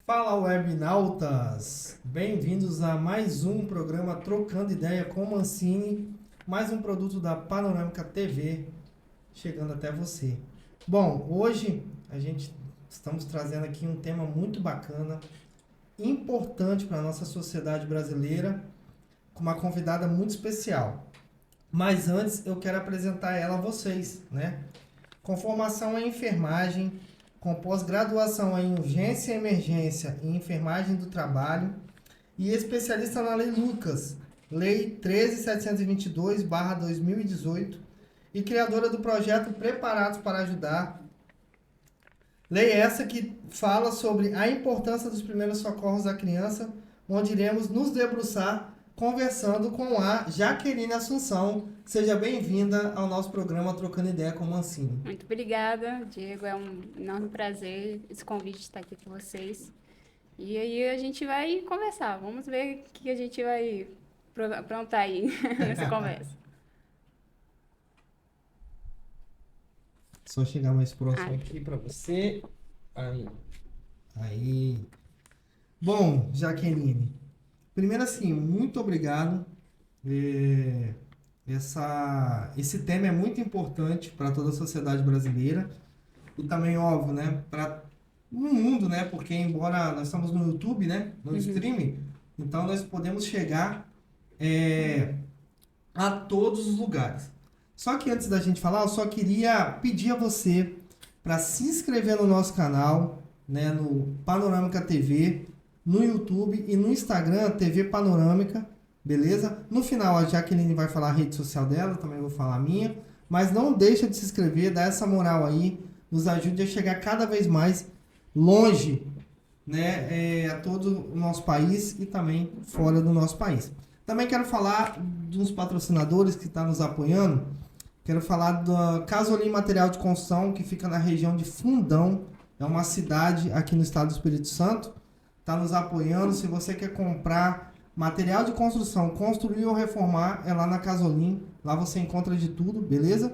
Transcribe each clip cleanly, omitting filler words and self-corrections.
Fala, webnautas! Bem-vindos a mais um programa Trocando Ideia com Mancini, mais um produto da Panorâmica TV, chegando até você. Bom, hoje estamos trazendo aqui um tema muito bacana, importante para a nossa sociedade brasileira, com uma convidada muito especial. Mas antes eu quero apresentar ela a vocês, né? Com formação em enfermagem, com pós-graduação em urgência e emergência e enfermagem do trabalho e especialista na Lei Lucas, Lei 13.722/2018 e criadora do projeto Preparados para Ajudar. Lei essa que fala sobre a importância dos primeiros socorros à criança, onde iremos nos debruçar conversando com a Jaqueline Assunção. Seja bem-vinda ao nosso programa Trocando Ideia com Mancini. Muito obrigada, Diego. É um enorme prazer esse convite de estar aqui com vocês. E aí a gente vai conversar. Vamos ver o que a gente vai aprontar aí nessa conversa. Só chegar mais próximo Ah, aqui para você. Aí. Bom, Jaqueline, primeiro assim, muito obrigado. É, esse tema é muito importante para toda a sociedade brasileira e também, óbvio, né, para o mundo, né, porque embora nós estamos no YouTube, né, no streaming, então nós podemos chegar a todos os lugares. Só que antes da gente falar, eu só queria pedir a você para se inscrever no nosso canal, né, no Panorâmica TV, no YouTube e no Instagram, TV Panorâmica, beleza? No final, a Jaqueline vai falar a rede social dela, também vou falar a minha, mas não deixa de se inscrever, dá essa moral aí, nos ajude a chegar cada vez mais longe, né, a todo o nosso país e também fora do nosso país. Também quero falar dos patrocinadores que estão nos apoiando. Quero falar da Casolim Material de Construção, que fica na região de Fundão. É uma cidade aqui no estado do Espírito Santo. Está nos apoiando. Se você quer comprar material de construção, construir ou reformar, é lá na Casolim. Lá você encontra de tudo, beleza?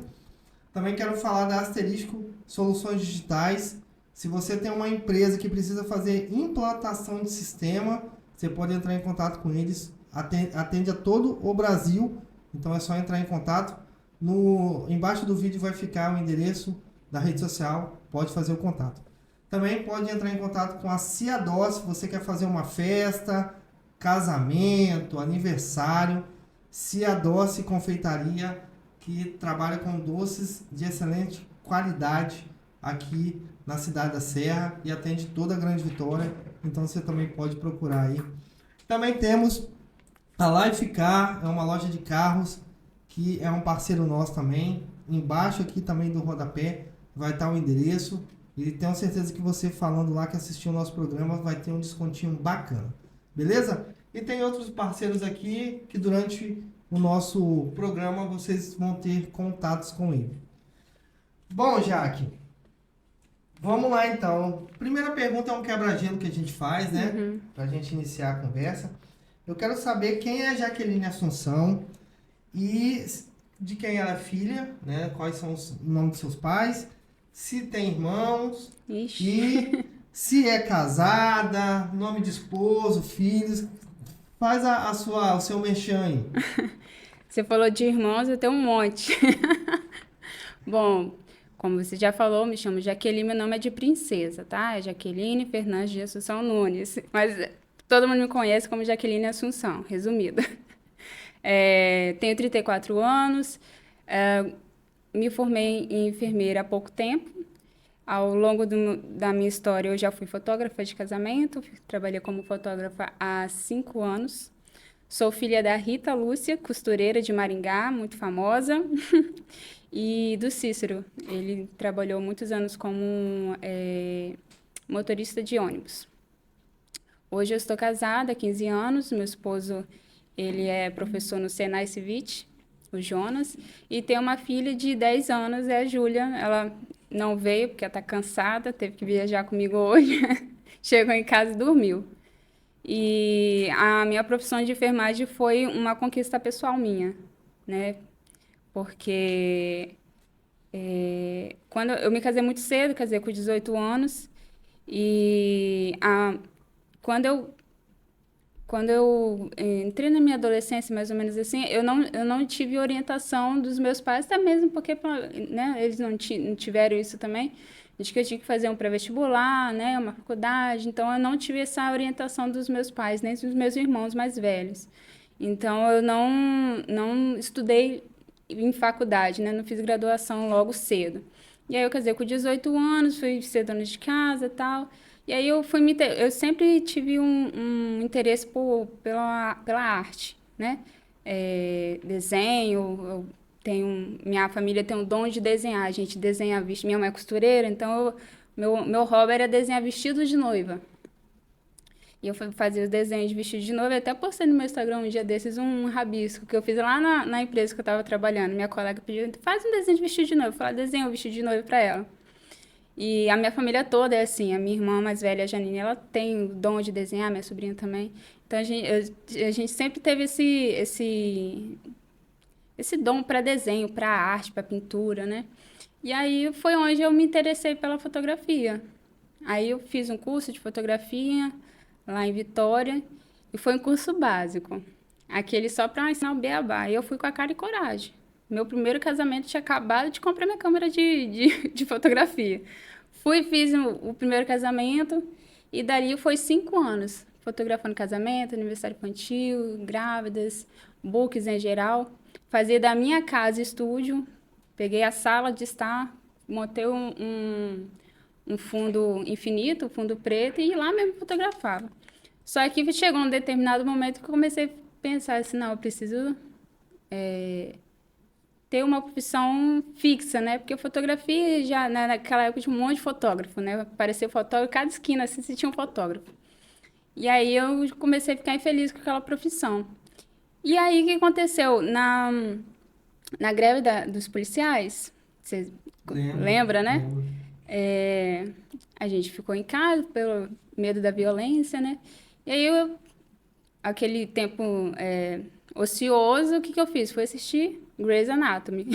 Também quero falar da Asterisco Soluções Digitais. Se você tem uma empresa que precisa fazer implantação de sistema, você pode entrar em contato com eles. Atende a todo o Brasil. Então é só entrar em contato. Embaixo do vídeo vai ficar o endereço da rede social, pode fazer o contato. Também pode entrar em contato com a Ciadós, se você quer fazer uma festa, casamento, aniversário. Ciadós Confeitaria, que trabalha com doces de excelente qualidade aqui na cidade da Serra e atende toda a Grande Vitória, então você também pode procurar aí. Também temos a Lifecar, é uma loja de carros que é um parceiro nosso também. Embaixo aqui também do rodapé vai estar o endereço. E tenho certeza que você falando lá que assistiu o nosso programa vai ter um descontinho bacana. Beleza? E tem outros parceiros aqui que durante o nosso programa vocês vão ter contatos com ele. Bom, Jaque, vamos lá então. Primeira pergunta é um quebra-gelo que a gente faz, né? Pra gente iniciar a conversa. Eu quero saber quem é a Jaqueline Assunção e de quem ela é filha, né? Quais são os nomes de seus pais, se tem irmãos e se é casada, nome de esposo, filhos. Faz o seu merchan aí. você falou de irmãos, eu tenho um monte. Bom, como você já falou, me chamo Jaqueline, meu nome é de princesa, tá? É Jaqueline Fernandes de Assunção Nunes. Mas todo mundo me conhece como Jaqueline Assunção, resumida. Tenho 34 anos, me formei em enfermeira há pouco tempo. Ao longo da minha história, eu já fui fotógrafa de casamento, trabalhei como fotógrafa há 5 anos. Sou filha da Rita Lúcia, costureira de Maringá, muito famosa, e do Cícero. Ele trabalhou muitos anos como motorista de ônibus. Hoje eu estou casada há 15 anos, meu esposo ele é professor no Senai Civic, o Jonas, e tem uma filha de 10 anos, é a Júlia. Ela não veio porque ela está cansada, teve que viajar comigo hoje. Chegou em casa e dormiu. E a minha profissão de enfermagem foi uma conquista pessoal minha, né? Porque quando eu me casei muito cedo, casei com 18 anos, e quando eu entrei na minha adolescência, mais ou menos assim, eu não tive orientação dos meus pais, até mesmo porque, né, eles não tiveram isso também, de que eu tinha que fazer um pré-vestibular, né, uma faculdade, então eu não tive essa orientação dos meus pais, nem dos meus irmãos mais velhos. Então eu não estudei em faculdade, né, não fiz graduação logo cedo. E aí eu casei com 18 anos, fui ser dona de casa e tal. E aí eu sempre tive um interesse pela arte, né? Desenho, minha família tem um dom de desenhar, a gente desenha vestido, minha mãe é costureira, então meu hobby era desenhar vestido de noiva. E eu fazia os desenhos de vestido de noiva, eu até postei no meu Instagram um dia desses um rabisco que eu fiz lá na empresa que eu estava trabalhando. Minha colega pediu, faz um desenho de vestido de noiva. Eu falei, desenha o vestido de noiva para ela. E a minha família toda é assim, a minha irmã mais velha, a Janine, ela tem o dom de desenhar, minha sobrinha também. Então a gente sempre teve esse dom para desenho, para arte, para pintura, né? E aí foi onde eu me interessei pela fotografia. Aí eu fiz um curso de fotografia lá em Vitória e foi um curso básico. Aquele só para ensinar o beabá. E eu fui com a cara e coragem. Meu primeiro casamento tinha acabado de comprar minha câmera de fotografia. Fiz o primeiro casamento e dali foi 5 anos. Fotografando casamento, aniversário infantil, grávidas, books em geral. Fazia da minha casa estúdio. Peguei a sala de estar, montei um fundo infinito, um fundo preto, e lá mesmo fotografava. Só que chegou um determinado momento que eu comecei a pensar assim, não, eu preciso ter uma profissão fixa, né? Porque fotografia já, né, naquela época tinha um monte de fotógrafo, né? Apareceu fotógrafo, cada esquina assim, você tinha um fotógrafo. E aí eu comecei a ficar infeliz com aquela profissão. E aí o que aconteceu? Na greve dos policiais, você lembra, né? Lembro. A gente ficou em casa pelo medo da violência, né? E aí, aquele tempo ocioso, o que eu fiz? Fui assistir Grey's Anatomy.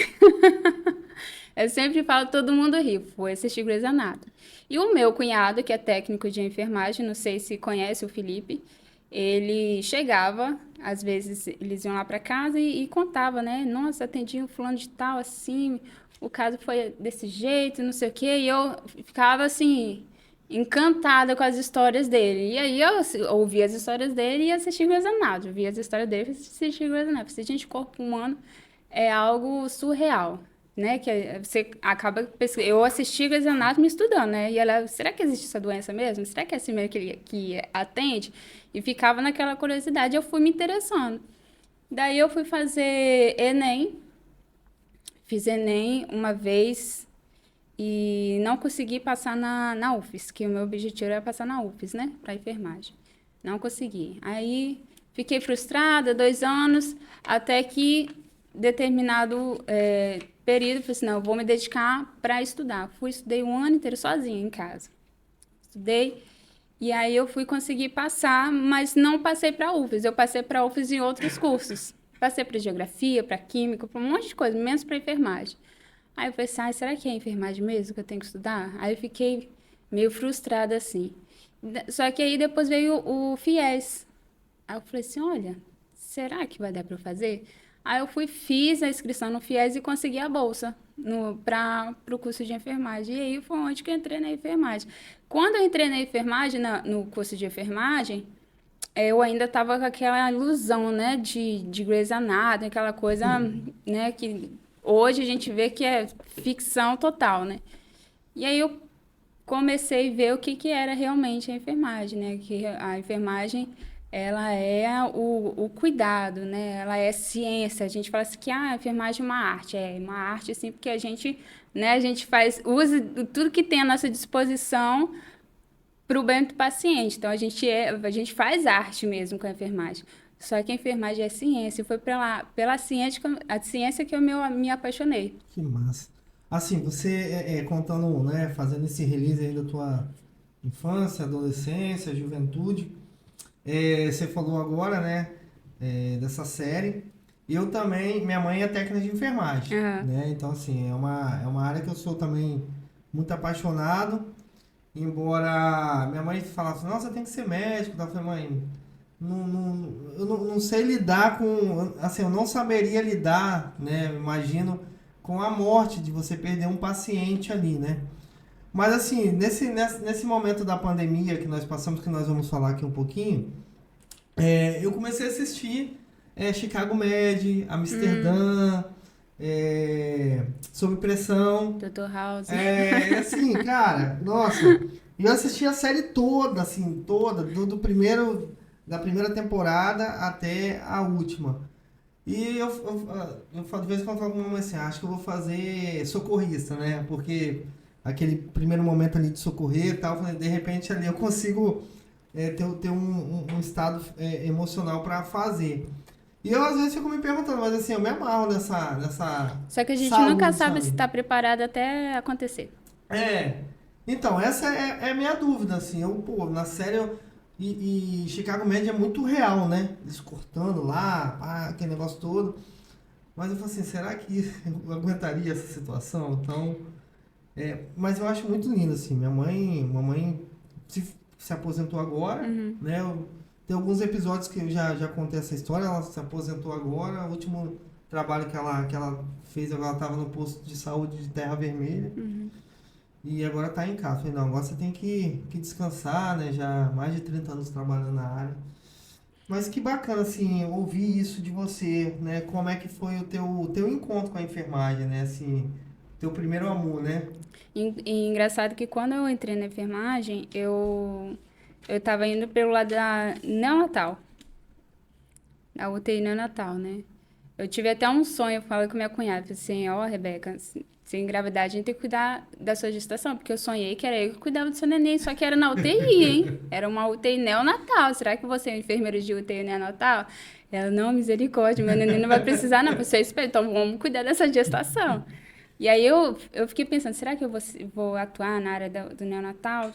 Eu sempre falo, todo mundo ri. Fui assistir Grey's Anatomy. E o meu cunhado, que é técnico de enfermagem, não sei se conhece o Felipe, ele chegava, às vezes eles iam lá para casa e contava, né? Nossa, atendi um fulano de tal, assim, o caso foi desse jeito, não sei o quê. E eu ficava, assim, encantada com as histórias dele. E aí eu ouvia as histórias dele e assistia Grey's Anatomy. Eu via as histórias dele e assistia Grey's Anatomy. Se a gente, corpo humano é algo surreal, né? Que você acaba eu assisti Grey's Anatomy estudando, né? E ela, será que existe essa doença mesmo? Será que é assim mesmo que atende? E ficava naquela curiosidade, eu fui me interessando. Daí eu fui fazer Enem, fiz Enem uma vez e não consegui passar na UFES, que o meu objetivo era passar na UFES, né? Para enfermagem. Não consegui. Aí fiquei frustrada, 2 anos, até que determinado período, falei assim, não, eu vou me dedicar para estudar. Estudei um ano inteiro sozinha em casa. Estudei, e aí eu fui conseguir passar, mas não passei para a UFES. Eu passei para a UFES em outros cursos. Passei para geografia, para química, para um monte de coisa, menos para enfermagem. Aí eu falei assim, será que é enfermagem mesmo que eu tenho que estudar? Aí eu fiquei meio frustrada assim. Só que aí depois veio o FIES. Aí eu falei assim, olha, será que vai dar para eu fazer? Aí eu fiz a inscrição no FIES e consegui a bolsa para o curso de enfermagem. E aí foi onde que eu entrei na enfermagem. Quando eu entrei na enfermagem, no curso de enfermagem, eu ainda estava com aquela ilusão, né, de Grey's Anatomy, aquela coisa, né, que hoje a gente vê que é ficção total, né? E aí eu comecei a ver o que era realmente a enfermagem, né? Que a enfermagem, ela é o cuidado, né? Ela é ciência. A gente fala assim que a enfermagem é uma arte, assim, porque a gente, né, usa tudo que tem à nossa disposição para o bem do paciente. Então, a gente faz arte mesmo com a enfermagem. Só que a enfermagem é ciência. E foi pela ciência, a ciência que eu me apaixonei. Que massa. Assim, você contando, né, fazendo esse release aí da tua infância, adolescência, juventude, você falou agora, né, dessa série. Eu também, minha mãe é técnica de enfermagem, Uhum. né? Então, assim, é uma área que eu sou também muito apaixonado. Embora minha mãe falasse, nossa, você tem que ser médico. Eu falei, mãe, eu não sei lidar com. Assim, eu não saberia lidar, né? Imagino, com a morte de você perder um paciente ali, né? Mas assim, nesse momento da pandemia que nós passamos, que nós vamos falar aqui um pouquinho, eu comecei a assistir Chicago Med, Amsterdã, Sob Pressão. Dr. House. Assim, cara, nossa. E eu assisti a série toda, assim, toda, do primeiro, da primeira temporada até a última. E de vez em quando eu falo com a mamãe assim, acho que eu vou fazer socorrista, né? Porque aquele primeiro momento ali de socorrer e tal, de repente ali eu consigo ter um estado emocional para fazer. E eu às vezes fico me perguntando, mas assim, eu me amarro nessa Só que a gente nunca saúde, sabe se sabe? está preparado até acontecer. É. Então, essa é a minha dúvida, assim. Pô, na série. E Chicago Med é muito real, né? Eles cortando lá, pá, aquele negócio todo. Mas eu falo assim, será que eu aguentaria essa situação? Então. Mas eu acho muito lindo, assim. Mamãe se aposentou agora, Uhum. né? Tem alguns episódios que eu já contei essa história. Ela se aposentou agora. O último trabalho que ela fez, ela estava no posto de saúde de Terra Vermelha. Uhum. E agora tá em casa. Falei, não, agora você tem que descansar, né? Já mais de 30 anos trabalhando na área. Mas que bacana, assim, ouvir isso de você, né? Como é que foi o teu encontro com a enfermagem, né? Assim, teu primeiro amor, né? E engraçado que quando eu entrei na enfermagem, eu estava indo pelo lado da neonatal, da UTI neonatal, né? Eu tive até um sonho, eu falei com minha cunhada, falei assim, ó, Rebeca, se engravidar, a gente tem que cuidar da sua gestação, porque eu sonhei que era eu que cuidava do seu neném, só que era na UTI, hein? Era uma UTI neonatal. Será que você é um enfermeiro de UTI neonatal? Ela, não, misericórdia, meu neném não vai precisar, não, você espera, então vamos cuidar dessa gestação. E aí eu fiquei pensando, será que eu vou atuar na área do neonatal?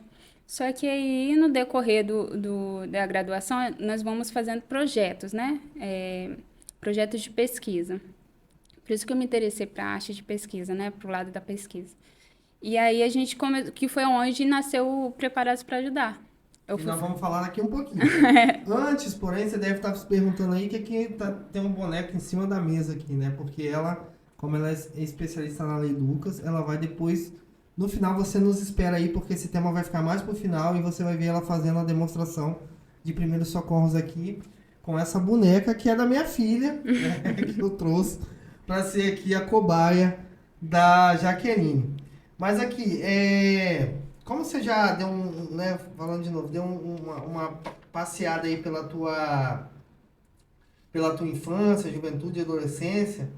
Só que aí, no decorrer da graduação, nós vamos fazendo projetos, né? Projetos de pesquisa. Por isso que eu me interessei para a arte de pesquisa, né? Para o lado da pesquisa. E aí a gente que foi onde nasceu o Preparados para Ajudar. Eu E fui. nós vamos falar daqui um pouquinho. Antes, porém, você deve estar se perguntando aí que tem um boneco em cima da mesa aqui, né? Porque ela, como ela é especialista na lei Lucas, ela vai depois. No final você nos espera aí, porque esse tema vai ficar mais pro final e você vai ver ela fazendo a demonstração de primeiros socorros aqui com essa boneca que é da minha filha, né? Que eu trouxe para ser aqui a cobaia da Jaqueline. Mas aqui, como você já deu né, falando de novo, deu uma passeada aí pela tua infância, juventude e adolescência,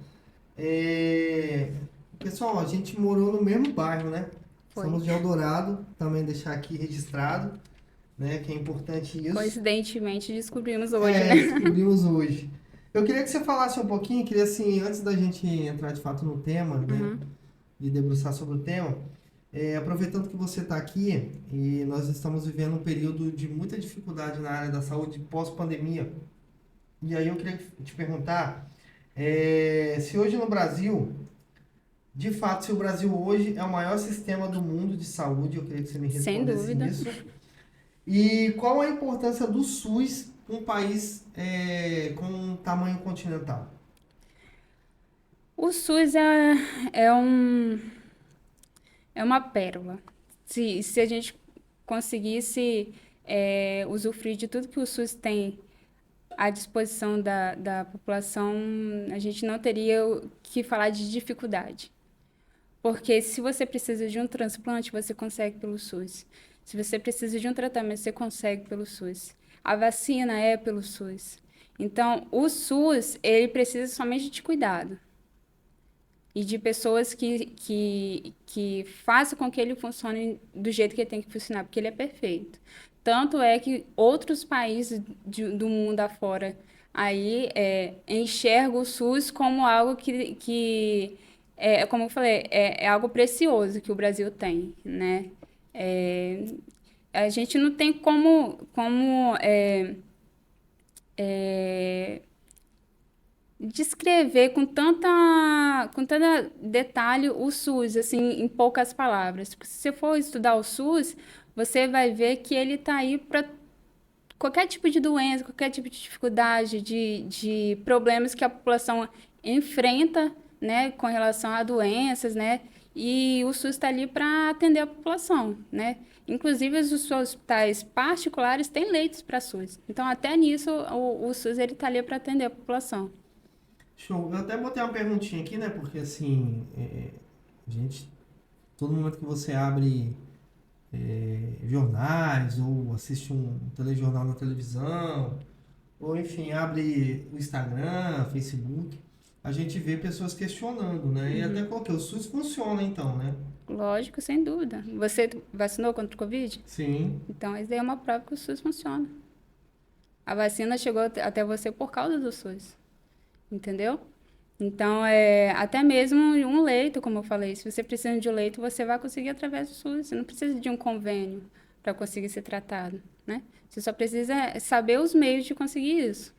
pessoal, a gente morou no mesmo bairro, né? Foi. Somos de Eldorado, também deixar aqui registrado, né? Que é importante isso. Coincidentemente descobrimos hoje, né? Descobrimos hoje. Eu queria que você falasse um pouquinho, queria assim, antes da gente entrar de fato no tema, né? Uhum. De debruçar sobre o tema, aproveitando que você está aqui e nós estamos vivendo um período de muita dificuldade na área da saúde pós-pandemia. E aí eu queria te perguntar se hoje no Brasil, de fato, se o Brasil hoje é o maior sistema do mundo de saúde, eu queria que você me Sem respondesse dúvida. isso. E qual a importância do SUS para um país com um tamanho continental? O SUS é uma pérola. Se a gente conseguisse usufruir de tudo que o SUS tem à disposição da população, a gente não teria o que falar de dificuldade. Porque se você precisa de um transplante, você consegue pelo SUS. Se você precisa de um tratamento, você consegue pelo SUS. A vacina é pelo SUS. Então, o SUS, ele precisa somente de cuidado. E de pessoas que façam com que ele funcione do jeito que ele tem que funcionar, porque ele é perfeito. Tanto é que outros países do mundo afora aí enxergam o SUS como algo como eu falei, é algo precioso que o Brasil tem, né? A gente não tem como descrever com tanta detalhe o SUS, assim, em poucas palavras. Porque se você for estudar o SUS, você vai ver que ele está aí para qualquer tipo de doença, qualquer tipo de dificuldade, de problemas que a população enfrenta, né, com relação a doenças, né, e o SUS está ali para atender a população, né. Inclusive, os hospitais particulares têm leitos para SUS. Então, até nisso, o SUS ele está ali para atender a população. Show. Eu até botei uma perguntinha aqui, né? Porque assim, gente, todo momento que você abre jornais ou assiste um telejornal na televisão, ou enfim, abre o Instagram, Facebook, a gente vê pessoas questionando, né? E até coloquei, o SUS funciona então, né? Lógico, sem dúvida. Você vacinou contra o Covid? Sim. Então, isso daí é uma prova que o SUS funciona. A vacina chegou até você por causa do SUS, entendeu? Então, até mesmo um leito, como eu falei, se você precisa de um leito, você vai conseguir através do SUS. Você não precisa de um convênio para conseguir ser tratado, né? Você só precisa saber os meios de conseguir isso.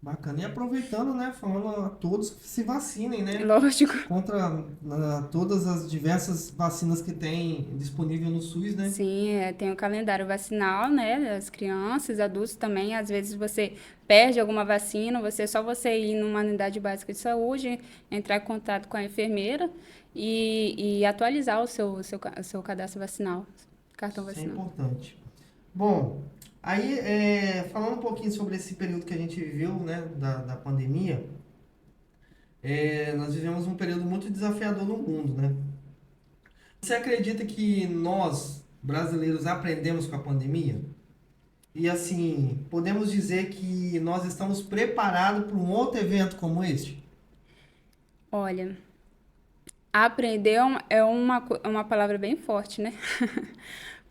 Bacana. E aproveitando, né? Falando a todos que se vacinem, né? Lógico. Contra todas as diversas vacinas que tem disponível no SUS, né? Sim, tem o calendário vacinal, né, das crianças, adultos também. Às vezes você perde alguma vacina, só você ir numa unidade básica de saúde, entrar em contato com a enfermeira e atualizar o seu cadastro vacinal, cartão Isso é vacinal. importante. Bom, aí falando um pouquinho sobre esse período que a gente viveu, né, da pandemia, nós vivemos um período muito desafiador no mundo, né? Você acredita que nós, brasileiros, aprendemos com a pandemia? E assim, podemos dizer que nós estamos preparados para um outro evento como este? Olha, aprender é uma palavra bem forte, né?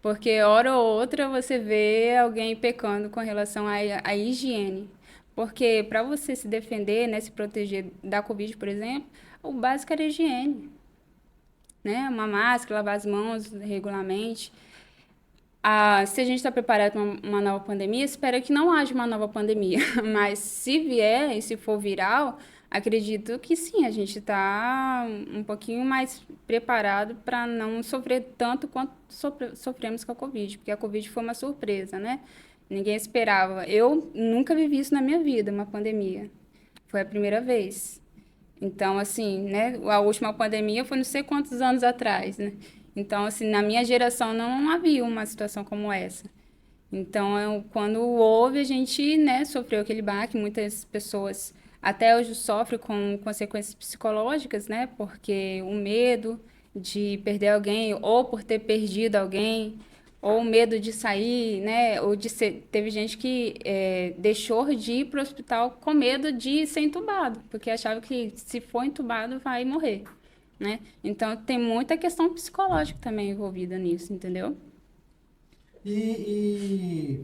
Porque hora ou outra você vê alguém pecando com relação à higiene. Porque para você se defender, né, se proteger da Covid, por exemplo, o básico era higiene, né? Uma máscara, lavar as mãos regularmente. Se a gente está preparado para uma nova pandemia, espero que não haja uma nova pandemia. Mas se vier e se for viral, acredito que sim, a gente está um pouquinho mais preparado para não sofrer tanto quanto sofremos com a Covid, porque a Covid foi uma surpresa, né? Ninguém esperava. Eu nunca vivi isso na minha vida, uma pandemia. Foi a primeira vez. Então, assim, né, a última pandemia foi não sei quantos anos atrás, né? Então, assim, na minha geração não havia uma situação como essa. Então, quando houve, a gente, né, sofreu aquele baque. Muitas pessoas até hoje sofrem com consequências psicológicas, né? Porque o medo de perder alguém, ou por ter perdido alguém, ou o medo de sair, né? Ou de ser. Teve gente que deixou de ir para o hospital com medo de ser entubado, porque achava que se for entubado vai morrer, né? Então, tem muita questão psicológica também envolvida nisso, entendeu? E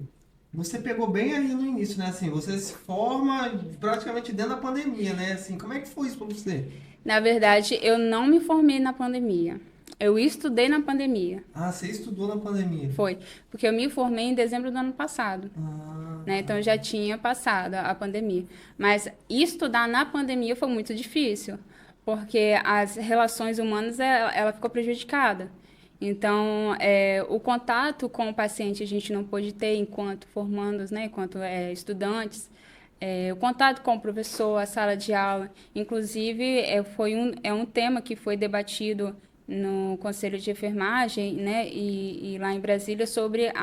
você pegou bem ali no início, né? Assim, você se forma praticamente dentro da pandemia, né? Assim, como é que foi isso para você? Na verdade, eu não me formei na pandemia. Eu estudei na pandemia. Ah, você estudou na pandemia. Foi, porque eu me formei em dezembro do ano passado, Ah, né? tá. Então eu já tinha passado a pandemia. Mas estudar na pandemia foi muito difícil, porque as relações humanas ela ficou prejudicada. Então, o contato com o paciente a gente não pôde ter enquanto formandos, né? Enquanto estudantes. O contato com o professor, a sala de aula, inclusive é um tema que foi debatido no Conselho de Enfermagem, né, e lá em Brasília sobre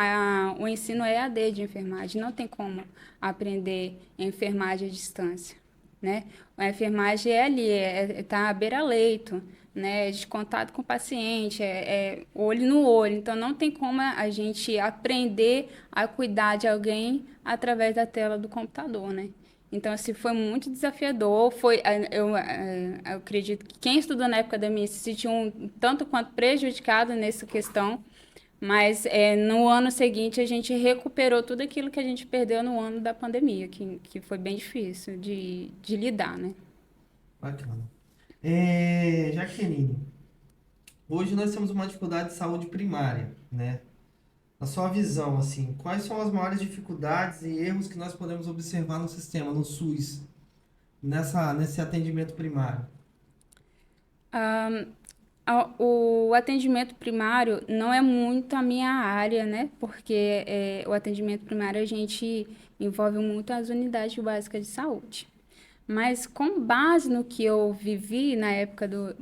o ensino EAD de enfermagem. Não tem como aprender enfermagem à distância, né? A enfermagem é ali, tá à beira-leito, né, de contato com o paciente, olho no olho. Então, não tem como a gente aprender a cuidar de alguém através da tela do computador, né? Então, assim, foi muito desafiador. Eu acredito que quem estudou na época da minha se sentiu tanto quanto prejudicado nessa questão, mas no ano seguinte a gente recuperou tudo aquilo que a gente perdeu no ano da pandemia, que foi bem difícil de lidar, né? Bacana. Jaqueline, hoje nós temos uma dificuldade de saúde primária, né? Na sua visão, assim, quais são as maiores dificuldades e erros que nós podemos observar no sistema, no SUS, nesse atendimento primário? O atendimento primário não é muito a minha área, né? Porque o atendimento primário a gente envolve muito as unidades básicas de saúde. Mas com base no que eu vivi na época do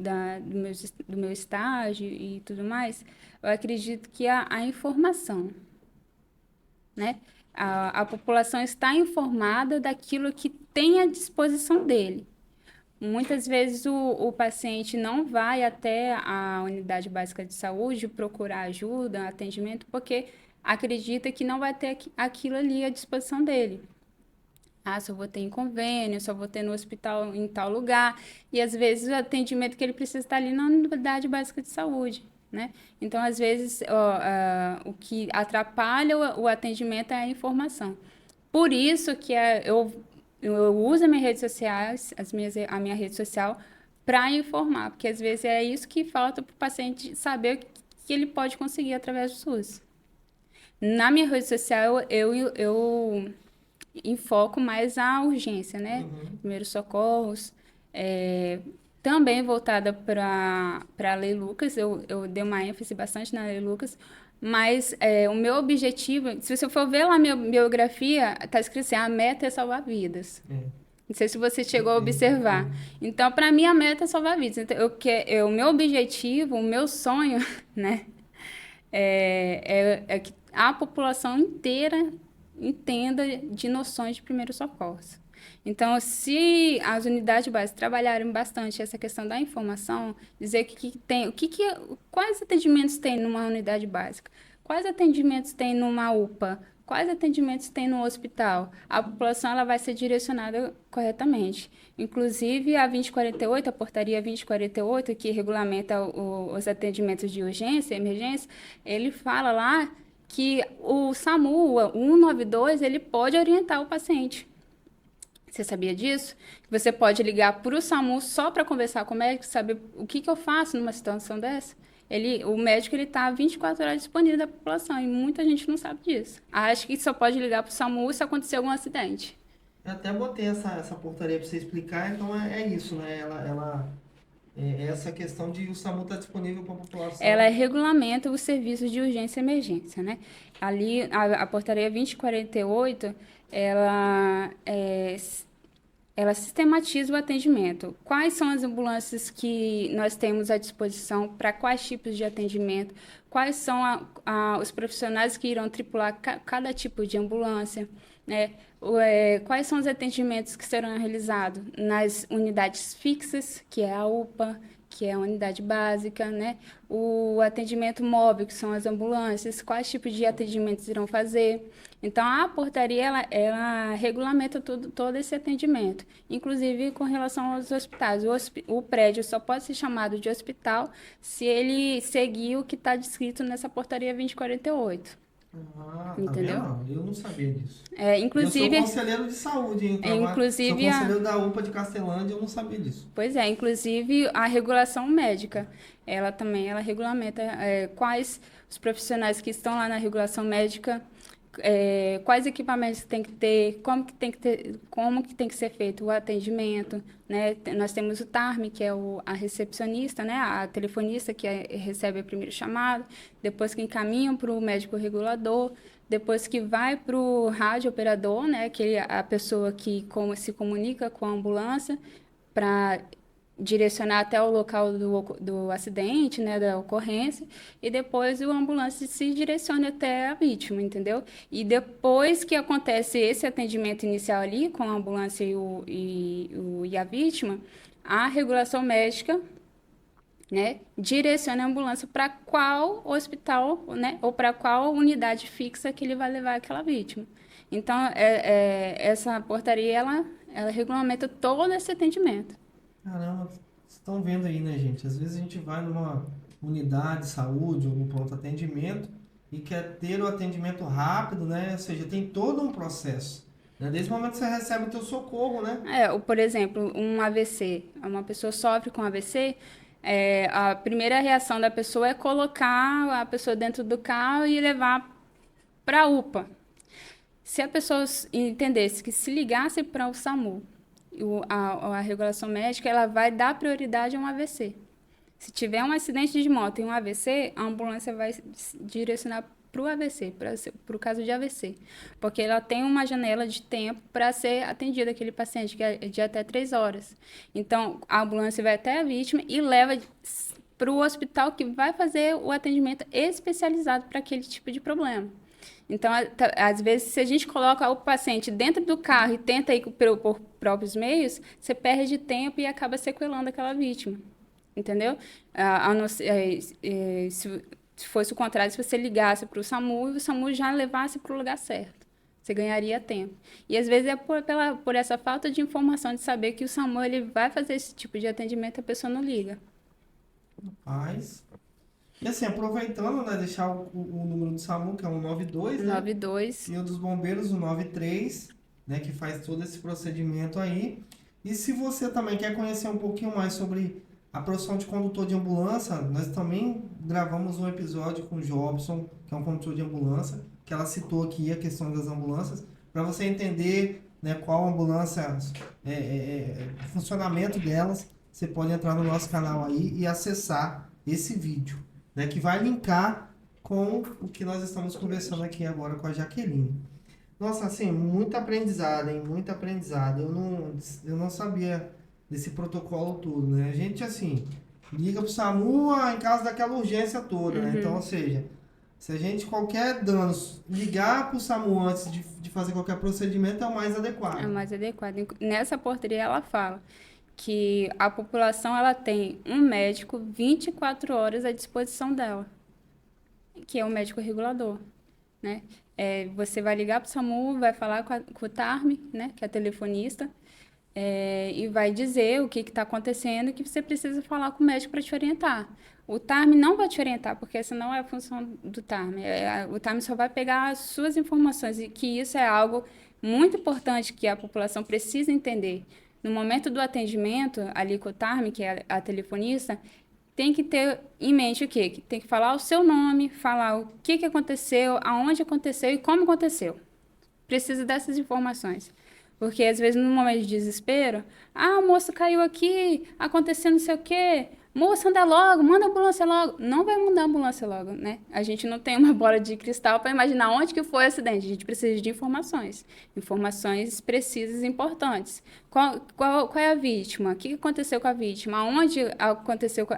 meu estágio e tudo mais, eu acredito que a informação, né? A população está informada daquilo que tem à disposição dele. Muitas vezes o paciente não vai até a unidade básica de saúde procurar ajuda, atendimento, porque acredita que não vai ter aquilo ali à disposição dele. Ah, só vou ter em convênio, só vou ter no hospital em tal lugar. E às vezes o atendimento que ele precisa estar ali na unidade básica de saúde, né? Então, às vezes, o que atrapalha o atendimento é a informação. Por isso que eu uso as minhas redes sociais, a minha rede social, para informar, porque às vezes é isso que falta para o paciente saber o que ele pode conseguir através do SUS. Na minha rede social, eu enfoco mais a urgência, né? Uhum. Primeiros socorros, também voltada para a Lei Lucas, eu dei uma ênfase bastante na Lei Lucas, mas o meu objetivo, se você for ver lá minha biografia, está escrito assim, a meta é salvar vidas. É, Não sei se você chegou a entendi. observar. Então, para mim, a meta é salvar vidas. Então, o meu objetivo, o meu sonho, né, é que a população inteira entenda de noções de primeiros socorros. Então, se as unidades básicas trabalharem bastante essa questão da informação, dizer que tem, quais atendimentos tem numa unidade básica, quais atendimentos tem numa UPA, quais atendimentos tem no hospital, a população ela vai ser direcionada corretamente. Inclusive, a 2048, a portaria 2048, que regulamenta os atendimentos de urgência e emergência, ele fala lá que o SAMU, o 192, ele pode orientar o paciente. Você sabia disso? Você pode ligar para o SAMU só para conversar com o médico, saber o que eu faço numa situação dessa? O médico está 24 horas disponível da população e muita gente não sabe disso. Acha que só pode ligar para o SAMU se acontecer algum acidente. Eu até botei essa portaria para você explicar, então é isso, né? É essa questão de o SAMU estar disponível para a Ela população. regulamenta os serviços de urgência e emergência, né? Ali, a portaria 2048, ela ela sistematiza o atendimento. Quais são as ambulâncias que nós temos à disposição para quais tipos de atendimento? Quais são os profissionais que irão tripular cada tipo de ambulância? Né? Quais são os atendimentos que serão realizados nas unidades fixas, que é a UPA, que é a unidade básica, né? O atendimento móvel, que são as ambulâncias, quais tipos de atendimentos irão fazer. Então, a portaria, ela regulamenta todo esse atendimento, inclusive com relação aos hospitais. O prédio só pode ser chamado de hospital se ele seguir o que está descrito nessa portaria 2048, Ah, tá entendeu? vendo? Eu não sabia disso. É, E eu sou inclusive, conselheiro de saúde, hein? Sou inclusive conselheiro da UPA de Castelândia, eu não sabia disso. pois é, inclusive a regulação médica, ela regulamenta quais os profissionais que estão lá na regulação médica, quais equipamentos tem que ter, como que tem que ser feito o atendimento, né? Nós temos o TARM, que é a recepcionista, né? A telefonista que recebe o primeiro chamado, depois que encaminham para o médico regulador, depois que vai para o rádio operador, né? A pessoa que se comunica com a ambulância para direcionar até o local do acidente, né, da ocorrência, e depois o ambulância se direciona até a vítima, entendeu? E depois que acontece esse atendimento inicial ali com a ambulância e a vítima, a regulação médica, né, direciona a ambulância para qual hospital, né, ou para qual unidade fixa que ele vai levar aquela vítima. Então, essa portaria, ela regulamenta todo esse atendimento. Caramba, vocês estão vendo aí, né, gente? Às vezes a gente vai numa unidade de saúde ou num pronto atendimento e quer ter o atendimento rápido, né? Ou seja, tem todo um processo. Né? Desde o momento que você recebe o teu socorro, né? Por exemplo, um AVC. Uma pessoa sofre com AVC, a primeira reação da pessoa é colocar a pessoa dentro do carro e levar para a UPA. Se a pessoa entendesse que se ligasse para o SAMU, a regulação médica ela vai dar prioridade a um AVC. Se tiver um acidente de moto e um AVC, a ambulância vai direcionar para o AVC, para o caso de AVC. Porque ela tem uma janela de tempo para ser atendida aquele paciente, que é de até 3 horas. Então, a ambulância vai até a vítima e leva para o hospital que vai fazer o atendimento especializado para aquele tipo de problema. Então, às vezes, se a gente coloca o paciente dentro do carro e tenta ir por próprios meios, você perde tempo e acaba sequelando aquela vítima. Entendeu? Se fosse o contrário, se você ligasse para o SAMU e o SAMU já levasse para o lugar certo. Você ganharia tempo. E às vezes é por essa falta de informação, de saber que o SAMU ele vai fazer esse tipo de atendimento, a pessoa não liga. Mas... E assim, aproveitando, né, deixar o número do SAMU, que é o 192, né? 92. E o dos bombeiros, o 93, né, que faz todo esse procedimento aí. E se você também quer conhecer um pouquinho mais sobre a profissão de condutor de ambulância, nós também gravamos um episódio com o Jobson, que é um condutor de ambulância, que ela citou aqui a questão das ambulâncias, para você entender, né, qual ambulância, o funcionamento delas. Você pode entrar no nosso canal aí e acessar esse vídeo, né, que vai linkar com o que nós estamos conversando aqui agora com a Jaqueline. Nossa, assim, muito aprendizado, hein? Muito aprendizado. Eu não sabia desse protocolo todo, né? A gente, assim, liga pro SAMU em caso daquela urgência toda, né? Então, ou seja, se a gente, qualquer dano, ligar pro SAMU antes de fazer qualquer procedimento é o mais adequado. É o mais adequado. Nessa portaria, ela fala que a população ela tem um médico 24 horas à disposição dela, que é o médico regulador, né? Você vai ligar para o SAMU, vai falar com o TARM, né, que é a telefonista, e vai dizer o que está acontecendo e que você precisa falar com o médico para te orientar. O TARM não vai te orientar, porque essa não é a função do TARM. O TARM só vai pegar as suas informações, e que isso é algo muito importante que a população precisa entender. No momento do atendimento, ali com o TARM, que é a telefonista, tem que ter em mente o quê? Que tem que falar o seu nome, falar o que aconteceu, aonde aconteceu e como aconteceu. Precisa dessas informações. Porque, às vezes, no momento de desespero, o moço caiu aqui, aconteceu não sei o quê, moço, anda logo, manda a ambulância logo. Não vai mandar a ambulância logo, né? A gente não tem uma bola de cristal para imaginar onde que foi o acidente. A gente precisa de informações. Informações precisas e importantes. Qual é a vítima? O que aconteceu com a vítima? Onde aconteceu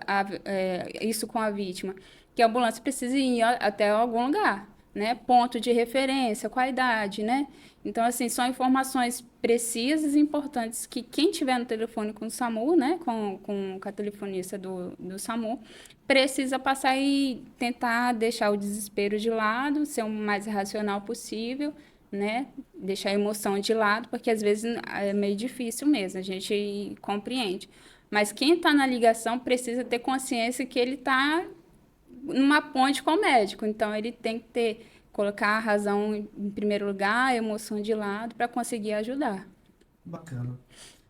isso com a vítima? Que a ambulância precisa ir até algum lugar, né? Ponto de referência, qualidade, né? Então, assim, são informações precisas e importantes que quem tiver no telefone com o SAMU, né, com a telefonista do SAMU, precisa passar e tentar deixar o desespero de lado, ser o mais racional possível, né, deixar a emoção de lado, porque às vezes é meio difícil mesmo, a gente compreende. Mas quem está na ligação precisa ter consciência que ele está numa ponte com o médico, então ele tem que colocar a razão em primeiro lugar, a emoção de lado, para conseguir ajudar. Bacana.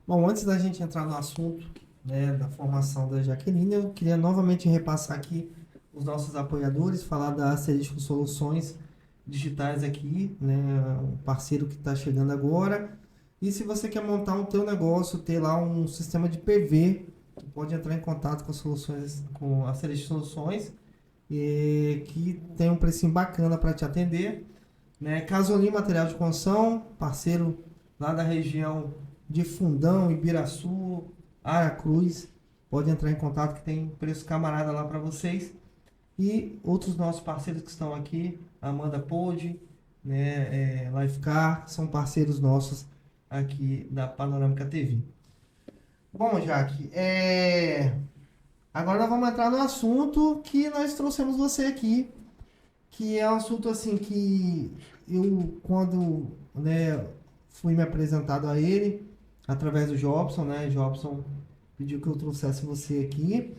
Bom, antes da gente entrar no assunto, né, da formação da Jaqueline, eu queria novamente repassar aqui os nossos apoiadores, falar da Asterisco Soluções Digitais aqui, né, um parceiro que está chegando agora. E se você quer montar um teu negócio, ter lá um sistema de PV, pode entrar em contato com a Asterisco Soluções, que tem um precinho bacana para te atender, né? Casolim Material de Construção, parceiro lá da região de Fundão, Ibiraçu, Aracruz, pode entrar em contato que tem preço camarada lá para vocês. E outros nossos parceiros que estão aqui, Amanda Pod, né, Lifecar, são parceiros nossos aqui da Panorâmica TV. Bom, Jaque, agora nós vamos entrar no assunto que nós trouxemos você aqui, que é um assunto assim que eu, quando, né, fui me apresentado a ele, através do Jobson, né, Jobson pediu que eu trouxesse você aqui.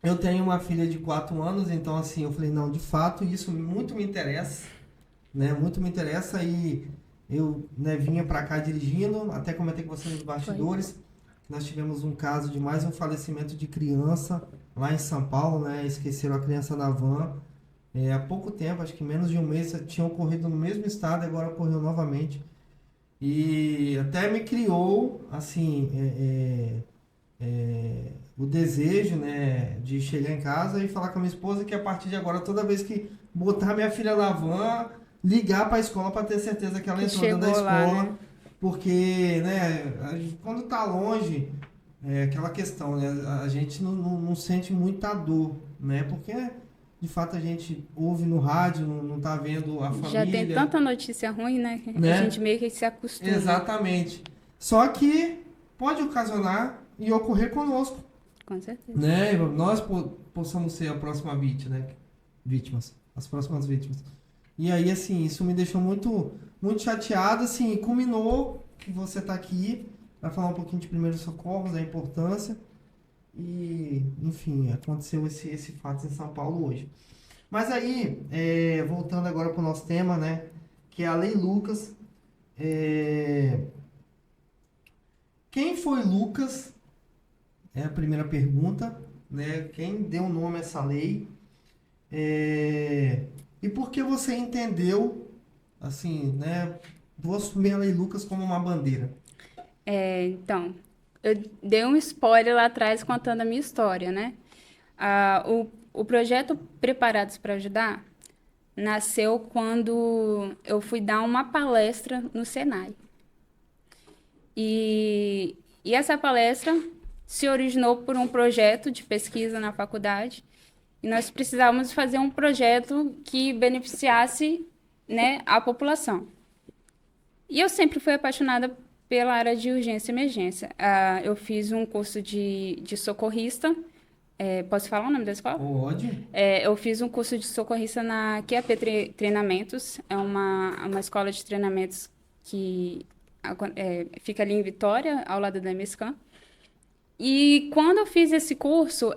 Eu tenho uma filha de 4 anos, então assim, eu falei, não, de fato, isso muito me interessa, né, muito me interessa, e eu, né, vinha para cá dirigindo, até comentei com você nos bastidores. Nós tivemos um caso de mais um falecimento de criança lá em São Paulo, né? Esqueceram a criança na van. Há pouco tempo, acho que menos de um mês, tinha ocorrido no mesmo estado e agora ocorreu novamente. E até me criou, assim, o desejo, né, de chegar em casa e falar com a minha esposa que a partir de agora, toda vez que botar minha filha na van, ligar para a escola para ter certeza que ela Que entrou dentro da chegou lá, escola, né? porque, né, quando tá longe, é aquela questão, né, a gente não sente muita dor, né, porque de fato a gente ouve no rádio, não tá vendo a Já tem família, tanta notícia ruim, né? Que a né? gente meio que se acostuma. Exatamente. Só que pode ocasionar e ocorrer conosco, Com certeza. né? Nós possamos ser a próxima vítima, né? Vítimas, as próximas vítimas. E aí, assim, isso me deixou muito chateado, assim, e culminou que você está aqui para falar um pouquinho de primeiros socorros, da importância. E, enfim, aconteceu esse fato em São Paulo hoje. Mas aí, voltando agora para o nosso tema, né? Que é a Lei Lucas. É, Quem foi Lucas? É a primeira pergunta, né? Quem deu nome a essa lei? E por que você entendeu, assim, né? Vou assumir a Lei Lucas como uma bandeira. Então, eu dei um spoiler lá atrás contando a minha história, né? O projeto Preparados para Ajudar nasceu quando eu fui dar uma palestra no Senai. E essa palestra se originou por um projeto de pesquisa na faculdade. E nós precisávamos fazer um projeto que beneficiasse, né, a população. E eu sempre fui apaixonada pela área de urgência e emergência. Eu fiz um curso de socorrista. Posso falar o nome da escola? Pode? Eu fiz um curso de socorrista na QAP Treinamentos. É uma escola de treinamentos que fica ali em Vitória, ao lado da MSCAM. E quando eu fiz esse curso,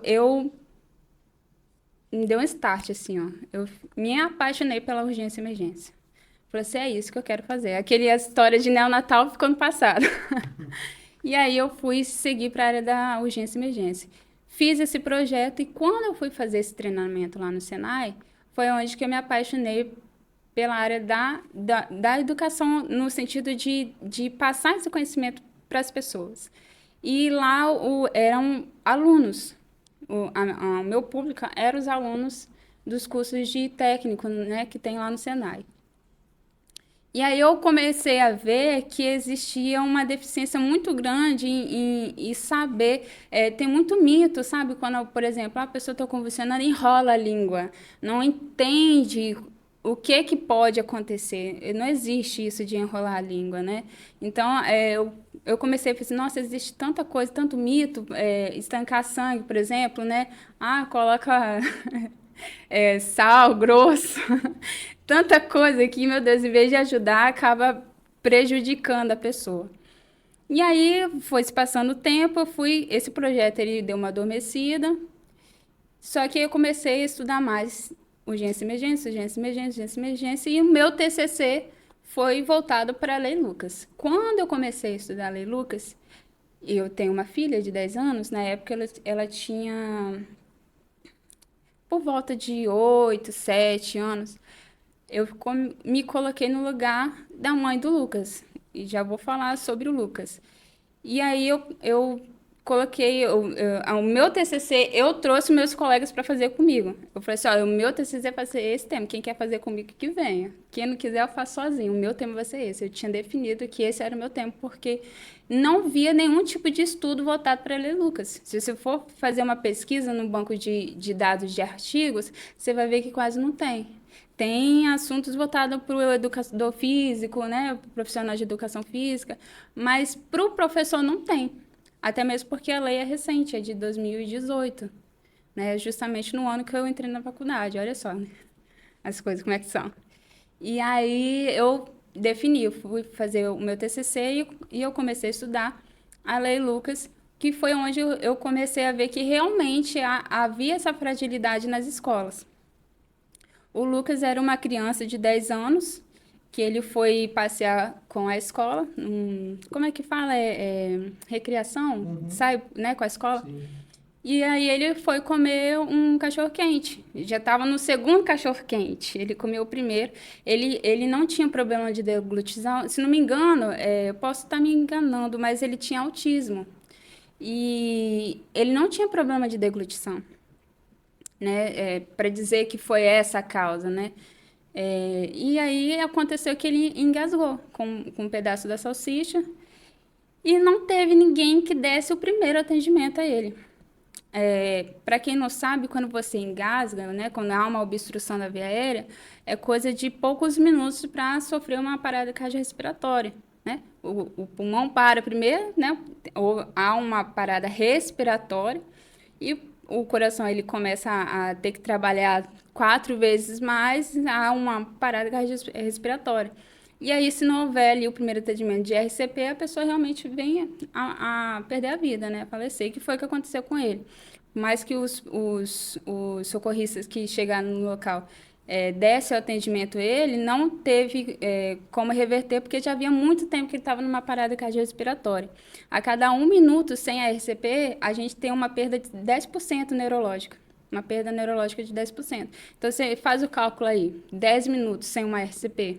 me deu um start, assim, ó. Eu me apaixonei pela urgência e emergência. Falei assim, é isso que eu quero fazer. Aquele a história de neonatal ficou no passado. E aí eu fui seguir para a área da urgência e emergência. Fiz esse projeto e quando eu fui fazer esse treinamento lá no Senai, foi onde que eu me apaixonei pela área da educação, no sentido de passar esse conhecimento para as pessoas. E lá eram alunos. O meu público eram os alunos dos cursos de técnico, né, que tem lá no Senai. E aí eu comecei a ver que existia uma deficiência muito grande em saber, tem muito mito, sabe? Quando, por exemplo, a pessoa está convulsionando, enrola a língua, não entende o que pode acontecer. Não existe isso de enrolar a língua, né? Então, eu comecei a pensar, nossa, existe tanta coisa, tanto mito, estancar sangue, por exemplo, né? Coloca sal grosso, tanta coisa que, meu Deus, em vez de ajudar, acaba prejudicando a pessoa. E aí, foi se passando o tempo, esse projeto ele deu uma adormecida, só que eu comecei a estudar mais urgência e emergência, urgência e emergência, urgência e emergência, e o meu TCC foi voltado para a Lei Lucas. Quando eu comecei a estudar a Lei Lucas, eu tenho uma filha de 10 anos, na época ela tinha por volta de 8, 7 anos, eu me coloquei no lugar da mãe do Lucas. E já vou falar sobre o Lucas. E aí eu coloquei o meu TCC, eu trouxe meus colegas para fazer comigo. Eu falei assim, o meu TCC vai ser esse tema, quem quer fazer comigo que venha. Quem não quiser eu faço sozinho, o meu tema vai ser esse. Eu tinha definido que esse era o meu tema, porque não via nenhum tipo de estudo voltado para ler Lucas. Se você for fazer uma pesquisa no banco de dados de artigos, você vai ver que quase não tem. Tem assuntos voltados para o educador físico, né, profissional de educação física, mas para o professor não tem. Até mesmo porque a lei é recente, é de 2018, né, justamente no ano que eu entrei na faculdade. Olha só, né, as coisas como é que são. E aí eu defini, eu fui fazer o meu TCC e eu comecei a estudar a Lei Lucas, que foi onde eu comecei a ver que realmente havia essa fragilidade nas escolas. O Lucas era uma criança de 10 anos, que ele foi passear com a escola, como é que fala? Recreação? Uhum. Sai, né, com a escola? Sim. E aí ele foi comer um cachorro-quente. Já estava no segundo cachorro-quente. Ele comeu o primeiro. Ele não tinha problema de deglutição. Se não me engano, eu posso estar me enganando, mas ele tinha autismo. e ele não tinha problema de deglutição, né? Para dizer que foi essa a causa, né? E aí aconteceu que ele engasgou com um pedaço da salsicha e não teve ninguém que desse o primeiro atendimento a ele. Para quem não sabe, quando você engasga, né, quando há uma obstrução da via aérea, é coisa de poucos minutos para sofrer uma parada cardiorrespiratória, né? O pulmão para primeiro, né? Ou há uma parada respiratória e o coração ele começa a ter que trabalhar 4 vezes mais, há uma parada cardiorrespiratória. E aí, se não houver ali o primeiro atendimento de RCP, a pessoa realmente vem a perder a vida, né? A falecer, que foi o que aconteceu com ele. Mais que os socorristas que chegaram no local desse o atendimento a ele, não teve como reverter, porque já havia muito tempo que ele estava numa parada cardiorrespiratória. A cada 1 minuto sem a RCP, a gente tem uma perda de 10% neurológica. Uma perda neurológica de 10%. Então, você faz o cálculo aí, 10 minutos sem uma RCP.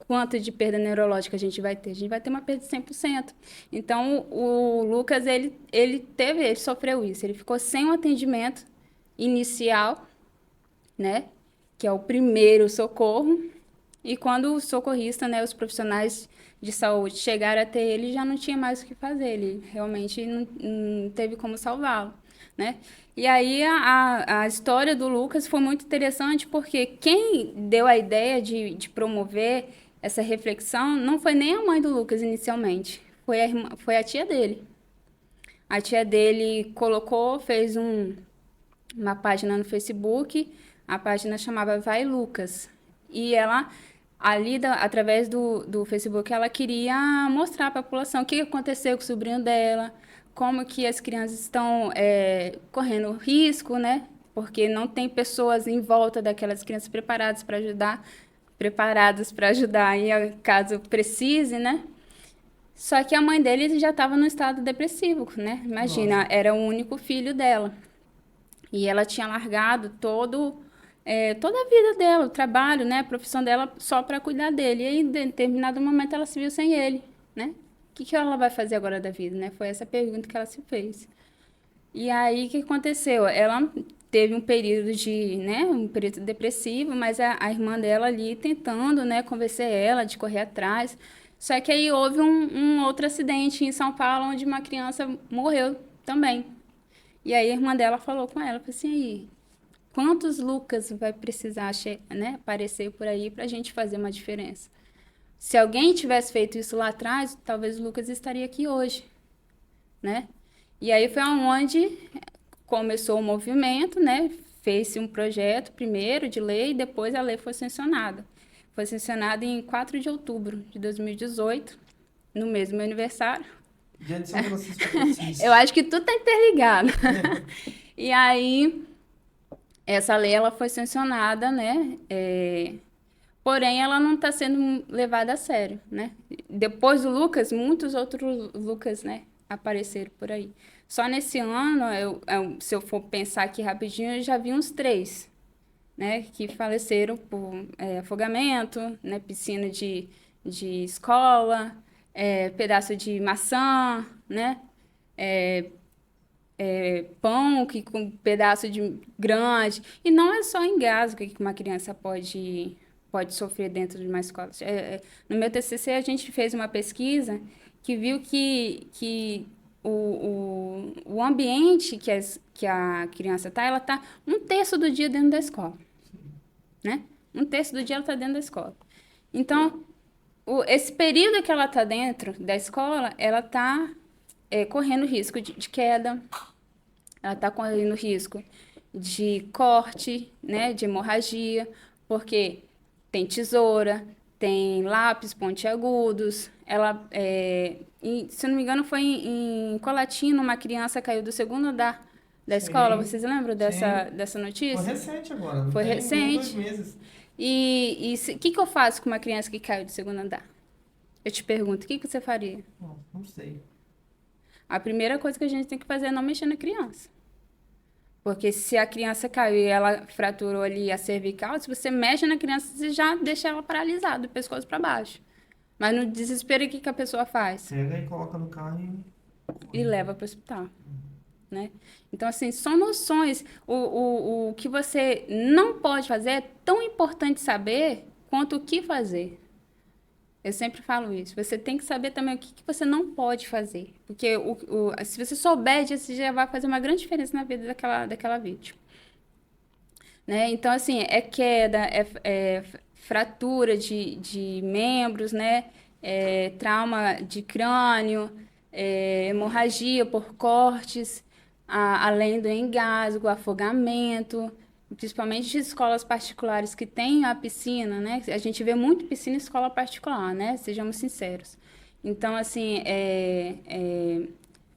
Quanto de perda neurológica a gente vai ter? A gente vai ter uma perda de 100%. Então, o Lucas, ele sofreu isso. Ele ficou sem um atendimento inicial, né? Que é o primeiro socorro. E quando o socorrista, né, os profissionais de saúde chegaram até ele, já não tinha mais o que fazer. Ele realmente não teve como salvá-lo, né? E aí a história do Lucas foi muito interessante porque quem deu a ideia de promover essa reflexão não foi nem a mãe do Lucas inicialmente, foi a tia dele. A tia dele fez uma página no Facebook, a página chamava Vai Lucas. E ela, ali, através do Facebook, ela queria mostrar para a população o que aconteceu com o sobrinho dela, como que as crianças estão correndo risco, né? Porque não tem pessoas em volta daquelas crianças preparadas para ajudar aí caso precise, né? Só que a mãe dele já estava no estado depressivo, né? Imagina, Nossa. era o único filho dela. E ela tinha largado toda a vida dela, o trabalho, né, a profissão dela, só para cuidar dele. E aí, em determinado momento, ela se viu sem ele, né? O que ela vai fazer agora da vida, né? Foi essa pergunta que ela se fez. E aí, o que aconteceu? Ela teve um período depressivo, mas a irmã dela ali tentando, né, convencer ela de correr atrás. Só que aí houve um outro acidente em São Paulo, onde uma criança morreu também. E aí a irmã dela falou com ela, falou assim, aí, quantos Lucas vai precisar, né, aparecer por aí para a gente fazer uma diferença? Se alguém tivesse feito isso lá atrás, talvez o Lucas estaria aqui hoje, né? E aí foi onde começou o movimento, né? Fez-se um projeto primeiro de lei, depois a lei foi sancionada. Foi sancionada em 4 de outubro de 2018, no mesmo meu aniversário. Dia de São Francisco de Assis. Eu acho que tudo tá interligado. E aí, essa lei ela foi sancionada, né? Porém, ela não está sendo levada a sério, né? Depois do Lucas, muitos outros Lucas, né, apareceram por aí. Só nesse ano, se eu for pensar aqui rapidinho, eu já vi uns 3, né, que faleceram por afogamento, né, piscina de escola, pedaço de maçã, né, pão com pedaço de grande. E não é só engasgo que uma criança pode sofrer dentro de uma escola. No meu TCC, a gente fez uma pesquisa que viu que o ambiente que a criança está, ela está 1/3 do dia dentro da escola, né? 1/3 do dia ela está dentro da escola. Então, esse período que ela está dentro da escola, ela está correndo risco de queda, ela está correndo risco de corte, né, de hemorragia, porque tem tesoura, tem lápis pontiagudos. Ela, se não me engano, foi em Colatina, uma criança caiu do 2º andar da escola. Vocês lembram dessa notícia? Foi recente agora, não Foi tem nem 2 recente. meses. E o que eu faço com uma criança que caiu do 2º andar? Eu te pergunto, o que você faria? Não sei. A primeira coisa que a gente tem que fazer é não mexer na criança. Porque se a criança caiu e ela fraturou ali a cervical, se você mexe na criança, você já deixa ela paralisada, do pescoço para baixo. Mas no desespero, o que a pessoa faz? Pega e coloca no carro e... e leva para o hospital, né? Então, assim, são noções. O que você não pode fazer é tão importante saber quanto o que fazer. Eu sempre falo isso. Você tem que saber também o que você não pode fazer. Porque se você souber disso, já vai fazer uma grande diferença na vida daquela vítima. Né? Então, assim, é queda, é fratura de membros, né? É trauma de crânio, hemorragia por cortes, além do engasgo, afogamento, principalmente de escolas particulares que têm a piscina, né? A gente vê muito piscina em escola particular, né? Sejamos sinceros. Então, assim,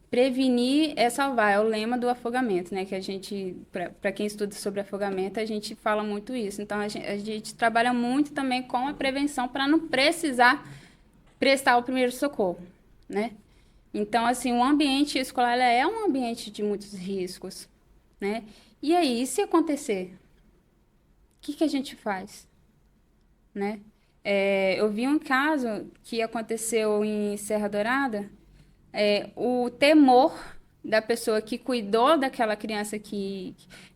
prevenir é salvar, é o lema do afogamento, né? Que a gente, para quem estuda sobre afogamento, a gente fala muito isso. Então, a gente trabalha muito também com a prevenção para não precisar prestar o primeiro socorro, né? Então, assim, o ambiente escolar é um ambiente de muitos riscos, né? E aí, e se acontecer? O que a gente faz, né? Eu vi um caso que aconteceu em Serra Dourada, o temor da pessoa que cuidou daquela criança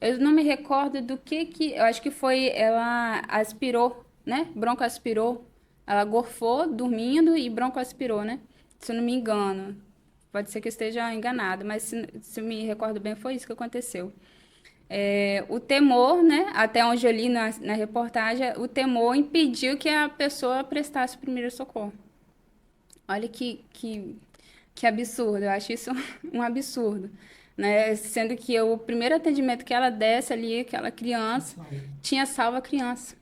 eu não me recordo do eu acho que foi, ela aspirou, né? Broncoaspirou. Ela gorfou dormindo e broncoaspirou, né? Se eu não me engano. Pode ser que eu esteja enganada, mas se eu me recordo bem, foi isso que aconteceu. O temor, né? Até onde eu li na reportagem, o temor impediu que a pessoa prestasse o primeiro socorro. Olha que absurdo, eu acho isso um absurdo, né? Sendo que o primeiro atendimento que ela desse ali, aquela criança, tinha salvo a criança.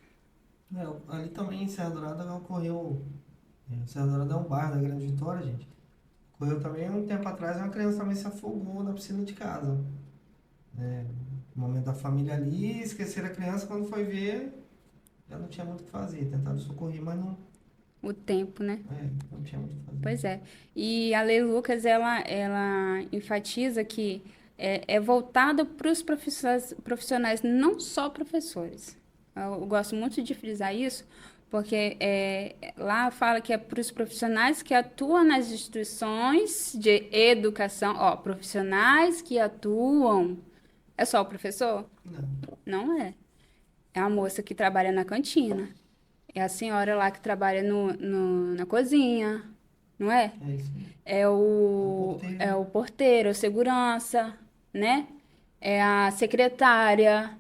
Ali também em Serra Dourada ocorreu. Serra Dourada é um bairro da Grande Vitória, gente. Ocorreu também um tempo atrás, uma criança também se afogou na piscina de casa. No momento da família ali, esqueceram a criança, quando foi ver, já não tinha muito o que fazer. Tentaram socorrer, mas não, O tempo, né? não tinha muito o que fazer. Pois é. E a Lei Lucas, ela enfatiza que é voltado para os profissionais, não só professores. Eu gosto muito de frisar isso, porque lá fala que é para os profissionais que atuam nas instituições de educação. Ó, profissionais que atuam. É só o professor? Não, Não é. É a moça que trabalha na cantina. É a senhora lá que trabalha na cozinha, não é? é isso. É o, porteiro. é o porteiro, o segurança, né? É a secretária,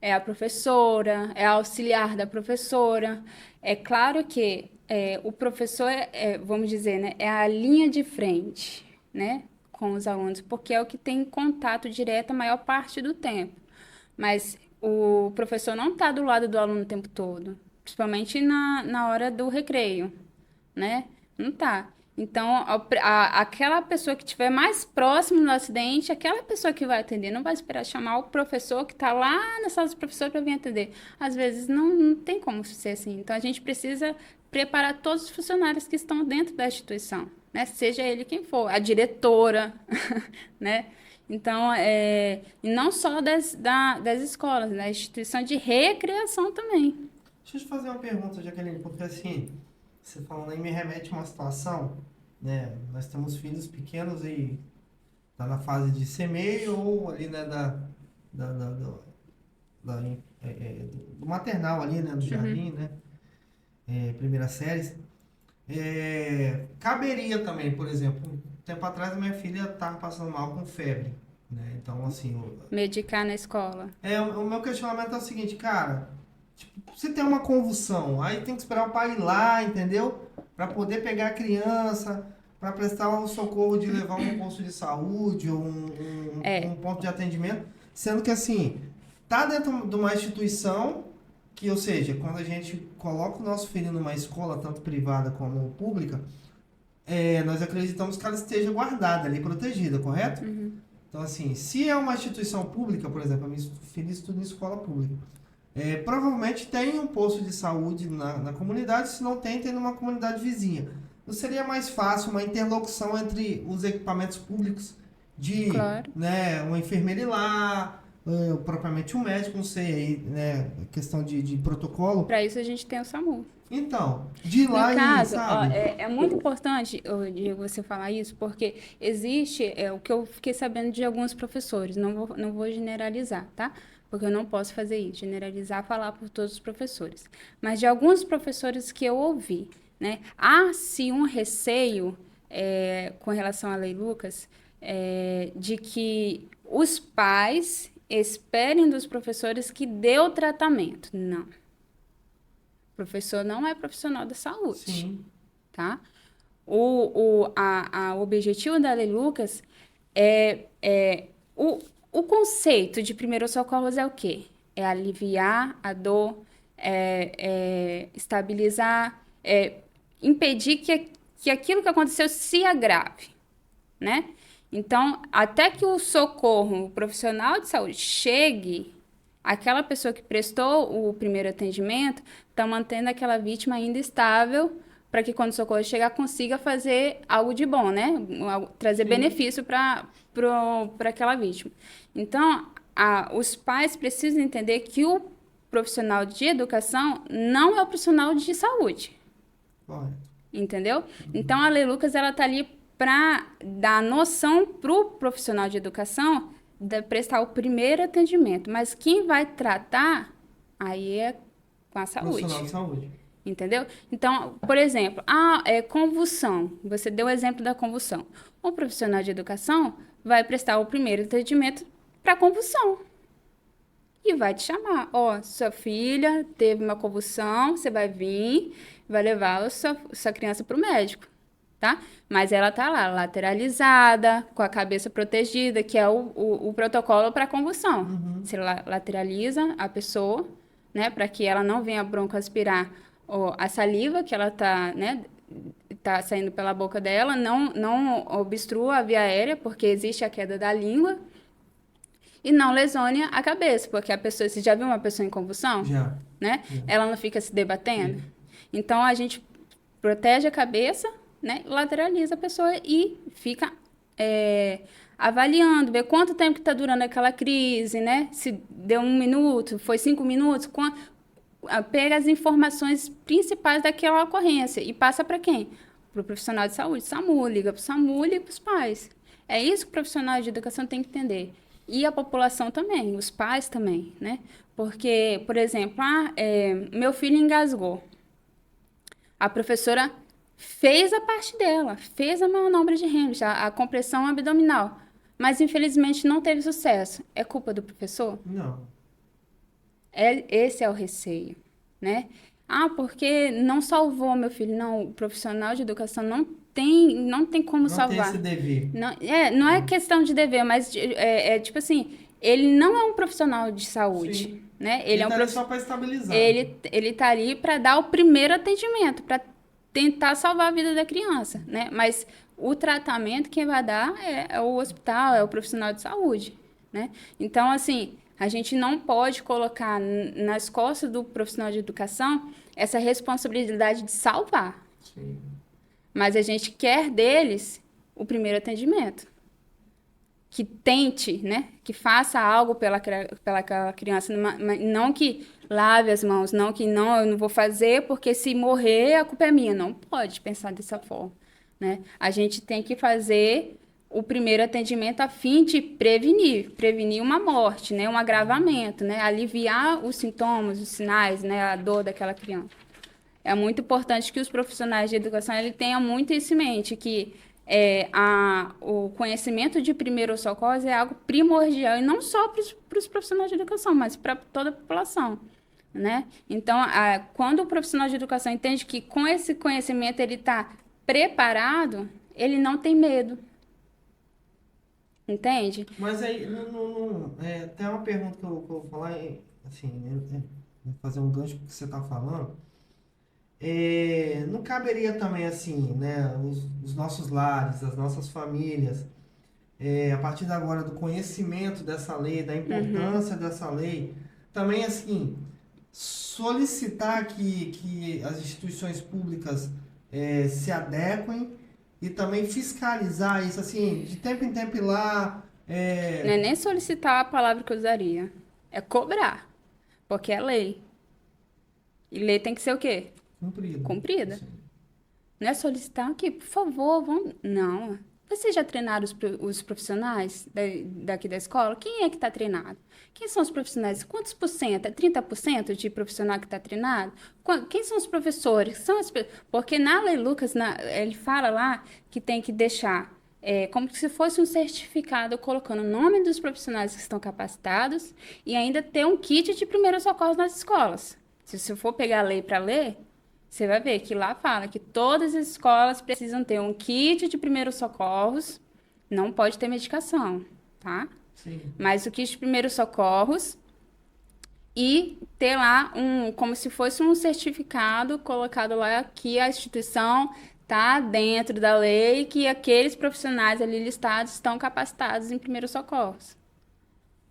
é a professora, é a auxiliar da professora. É claro que o professor, vamos dizer, né, é a linha de frente, né, com os alunos, porque é o que tem contato direto a maior parte do tempo. Mas o professor não está do lado do aluno o tempo todo, principalmente na hora do recreio, né? Não tá. Então, aquela pessoa que estiver mais próximo do acidente, aquela pessoa que vai atender, não vai esperar chamar o professor que está lá na sala do professor para vir atender. Às vezes, não tem como ser assim. Então, a gente precisa preparar todos os funcionários que estão dentro da instituição, né? Seja ele quem for, a diretora, né? Então, e não só das escolas, da instituição de recreação também. Deixa eu te fazer uma pergunta, Jaqueline, porque assim, você falando aí me remete a uma situação, né? Nós temos filhos pequenos e tá na fase de semeio ou ali, né, da, da- do, do maternal ali, né, do jardim, né? Primeiras séries. Caberia também, por exemplo, um tempo atrás a minha filha estava passando mal com febre, né? Então, assim, Medicar na escola. o meu questionamento é o seguinte, cara, tipo, se tem uma convulsão, aí tem que esperar o pai ir lá, entendeu? Para poder pegar a criança, para prestar um socorro de levar um posto de saúde ou um ponto de atendimento, sendo que assim, tá dentro de uma instituição que, ou seja, quando a gente coloca o nosso filho numa escola, tanto privada como pública, nós acreditamos que ela esteja guardada ali, protegida, correto? Uhum. Então, assim, se é uma instituição pública, por exemplo, a minha filha estuda em escola pública, provavelmente tem um posto de saúde na comunidade, se não tem, tem numa comunidade vizinha. Não seria mais fácil uma interlocução entre os equipamentos públicos de, Claro. né, uma enfermeira ir lá, propriamente um médico, não sei, aí, né, questão de protocolo. Para isso a gente tem o SAMU. Então, de No lá e, caso, ó, sabe? é muito importante, ô, Diego, você falar isso, porque existe, o que eu fiquei sabendo de alguns professores, não vou generalizar, tá? Porque eu não posso fazer isso, generalizar, falar por todos os professores. Mas de alguns professores que eu ouvi, né? Há sim um receio com relação à Lei Lucas, de que os pais esperem dos professores que dê o tratamento. Não. O professor não é profissional da saúde, Sim. tá? O objetivo da Lei Lucas o conceito de primeiros socorros é o quê? É aliviar a dor, estabilizar, impedir que aquilo que aconteceu se agrave, né? Então, até que o socorro, o profissional de saúde chegue, aquela pessoa que prestou o primeiro atendimento está mantendo aquela vítima ainda estável para que quando o socorro chegar consiga fazer algo de bom, né? Trazer Sim. benefício para aquela vítima. Então, os pais precisam entender que o profissional de educação não é o profissional de saúde. Correto. Entendeu? Então, a Lei Lucas, ela tá ali para dar noção para o profissional de educação de prestar o primeiro atendimento. Mas quem vai tratar, aí é com a Profissional de saúde. saúde. Entendeu? Então, por exemplo, convulsão. Você deu o exemplo da convulsão. O profissional de educação vai prestar o primeiro atendimento para convulsão. E vai te chamar. Ó, sua filha teve uma convulsão, você vai vir, vai levar sua criança para o médico, tá? Mas ela tá lá, lateralizada, com a cabeça protegida, que é o protocolo para convulsão. Uhum. Você lateraliza a pessoa, né, para que ela não venha broncoaspirar a saliva que ela tá, né, tá saindo pela boca dela, não obstrua a via aérea, porque existe a queda da língua, e não lesione a cabeça, porque a pessoa, você já viu uma pessoa em convulsão, Já. né? Já. Ela não fica se debatendo. Fica. Então a gente protege a cabeça, né? Lateraliza a pessoa e fica avaliando, ver quanto tempo que está durando aquela crise, né? Se deu 1 minuto, foi 5 minutos, pega as informações principais daquela ocorrência e passa para quem? Para o profissional de saúde, SAMU, liga para o SAMU, liga para os pais. É isso que o profissional de educação tem que entender. E a população também, os pais também, né? Porque, por exemplo, meu filho engasgou. A professora fez a parte dela, fez a manobra de Heimlich, a compressão abdominal, mas infelizmente não teve sucesso. É culpa do professor? Não. Esse é o receio, né? Porque não salvou meu filho. Não, o profissional de educação não tem como Não tem salvar. esse dever. Não é questão de dever, mas tipo assim, ele não é um profissional de saúde, Sim. né? Ele tá ali só para estabilizar. Ele tá ali para dar o primeiro atendimento, para tentar salvar a vida da criança, né? Mas o tratamento quem vai dar é o hospital, é o profissional de saúde, né? Então, assim, a gente não pode colocar nas costas do profissional de educação essa responsabilidade de salvar, Sim. mas a gente quer deles o primeiro atendimento. Que tente, né? Que faça algo pela criança, não que lave as mãos, não que não, eu não vou fazer porque se morrer a culpa é minha. Não pode pensar dessa forma, né? A gente tem que fazer o primeiro atendimento a fim de prevenir uma morte, né? Um agravamento, né? Aliviar os sintomas, os sinais, né? A dor daquela criança. É muito importante que os profissionais de educação ele tenham muito isso em mente, que o conhecimento de primeiros socorros é algo primordial, e não só para os profissionais de educação, mas para toda a população, né? Então, quando o profissional de educação entende que com esse conhecimento ele está preparado, ele não tem medo. Entende? Mas aí, tem uma pergunta que eu vou falar, assim, vou fazer um gancho com o que você está falando. Não caberia também, assim, né, os nossos lares, as nossas famílias, a partir de agora do conhecimento dessa lei, da importância dessa lei, também, assim, solicitar que as instituições públicas se adequem e também fiscalizar isso, assim, de tempo em tempo ir lá. Não é nem solicitar a palavra que eu usaria, é cobrar, porque é lei. E lei tem que ser o quê? Cumprida. Sim. Não é solicitar aqui, por favor, vamos... Não. Vocês já treinaram os profissionais daqui da escola? Quem é que está treinado? Quem são os profissionais? Quantos por cento? É 30% de profissional que está treinado? Quem são os professores? Porque na Lei Lucas, ele fala lá que tem que deixar como se fosse um certificado colocando o nome dos profissionais que estão capacitados e ainda ter um kit de primeiros socorros nas escolas. Se você for pegar a lei para ler, você vai ver que lá fala que todas as escolas precisam ter um kit de primeiros socorros, não pode ter medicação, tá? Sim. Mas o kit de primeiros socorros e ter lá como se fosse um certificado colocado lá que a instituição está dentro da lei, que aqueles profissionais ali listados estão capacitados em primeiros socorros.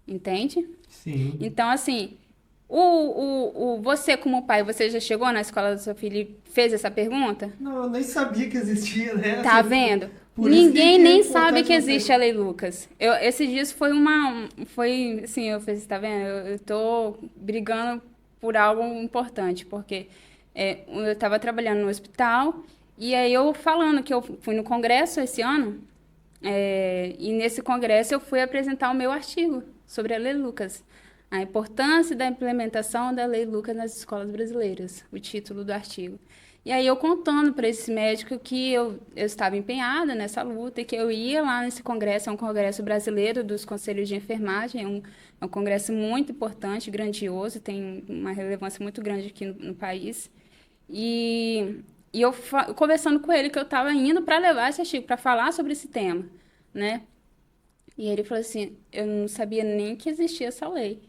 Entende? Sim. Então, assim, você como pai, você já chegou na escola do seu filho e fez essa pergunta? Não, eu nem sabia que existia, né? Tá Assim, vendo? por isso que Ninguém é nem importante sabe que você- existe a Lei Lucas. Esses dias foi assim, eu fiz, tá vendo? Eu tô brigando por algo importante, porque eu estava trabalhando no hospital e aí eu falando que eu fui no congresso esse ano, e nesse congresso eu fui apresentar o meu artigo sobre a Lei Lucas. A importância da implementação da Lei Lucas nas escolas brasileiras, o título do artigo. E aí eu contando para esse médico que eu estava empenhada nessa luta e que eu ia lá nesse congresso, é um congresso brasileiro dos conselhos de enfermagem, é um congresso muito importante, grandioso, tem uma relevância muito grande aqui no país. E eu conversando com ele que eu estava indo para levar esse artigo, para falar sobre esse tema, né? E ele falou assim, eu não sabia nem que existia essa lei.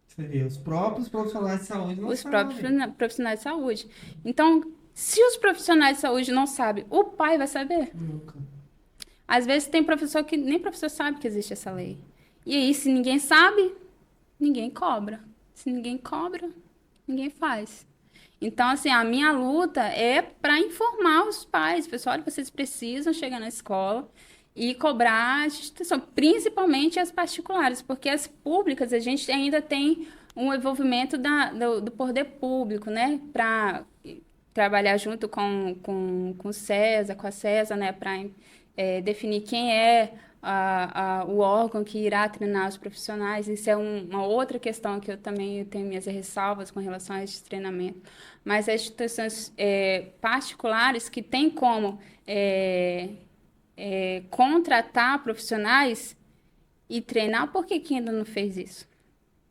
Seria os próprios profissionais de saúde não Os próprios sabem. profissionais de saúde. Então, se os profissionais de saúde não sabem, o pai vai saber. Nunca. Às vezes tem professor que nem professor sabe que existe essa lei. E aí, se ninguém sabe, ninguém cobra. Se ninguém cobra, ninguém faz. Então, assim, a minha luta é para informar os pais. Pessoal, olha, vocês precisam chegar na escola e cobrar a instituição, principalmente as particulares, porque as públicas a gente ainda tem um envolvimento do poder público, né, para trabalhar junto com o César, com a César, né, para definir quem é o órgão que irá treinar os profissionais. Isso é uma outra questão que eu também tenho minhas ressalvas com relação a esse treinamento. Mas as instituições particulares que têm como contratar profissionais e treinar, por que ainda não fez isso?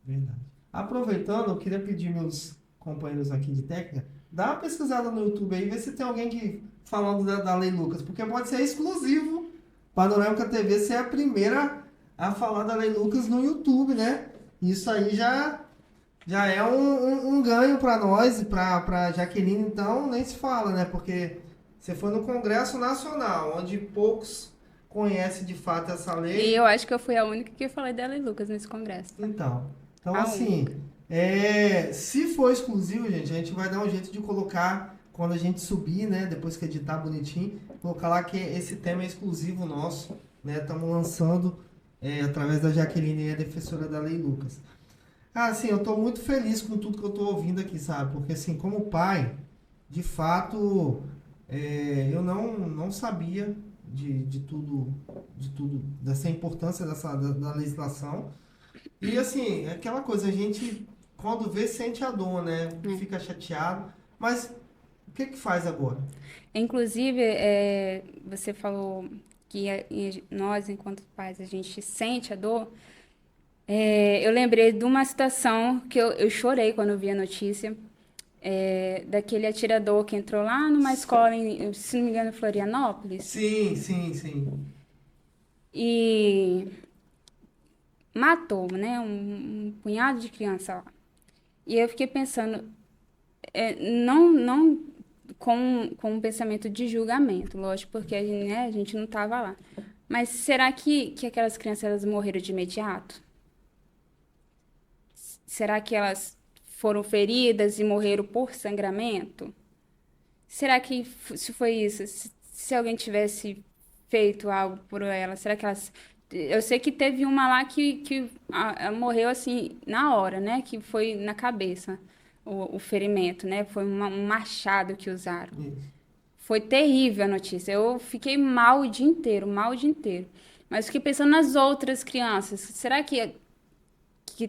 Verdade. Aproveitando, eu queria pedir meus companheiros aqui de técnica, dá uma pesquisada no YouTube aí, vê se tem alguém que falando da Lei Lucas, porque pode ser exclusivo. Panorâmica TV ser a primeira a falar da Lei Lucas no YouTube, né? Isso aí já é um ganho para nós e para Jaqueline, então nem se fala, né? Porque você foi no Congresso Nacional, onde poucos conhecem de fato essa lei. E eu acho que eu fui a única que falei dela e Lucas nesse congresso. Então A assim, única. se for exclusivo, gente, a gente vai dar um jeito de colocar quando a gente subir, né? Depois que editar bonitinho, colocar lá que esse tema é exclusivo nosso, né? Estamos lançando através da Jaqueline, a defensora da Lei Lucas. Ah, assim, eu estou muito feliz com tudo que eu estou ouvindo aqui, sabe? Porque, assim, como pai, de fato, eu não sabia de tudo, dessa importância da legislação. E, assim, é aquela coisa, a gente, quando vê, sente a dor, né? Fica chateado. Mas, o que que faz agora? Inclusive, você falou que nós, enquanto pais, a gente sente a dor. Eu lembrei de uma situação que eu chorei quando eu vi a notícia, daquele atirador que entrou lá numa escola, se não me engano, em Florianópolis, Sim, sim, sim. e matou, né, um punhado de criança lá. E eu fiquei pensando, não com um pensamento de julgamento, lógico, porque a gente não estava lá. Mas será que aquelas crianças elas morreram de imediato? Será que elas foram feridas e morreram por sangramento? Será que se foi isso? Se alguém tivesse feito algo por elas, será que elas... Eu sei que teve uma lá que morreu assim na hora, né? Que foi na cabeça. o ferimento, né? Foi um machado que usaram. Isso. Foi terrível a notícia. Eu fiquei mal o dia inteiro, mal o dia inteiro. Mas fiquei pensando nas outras crianças. Será que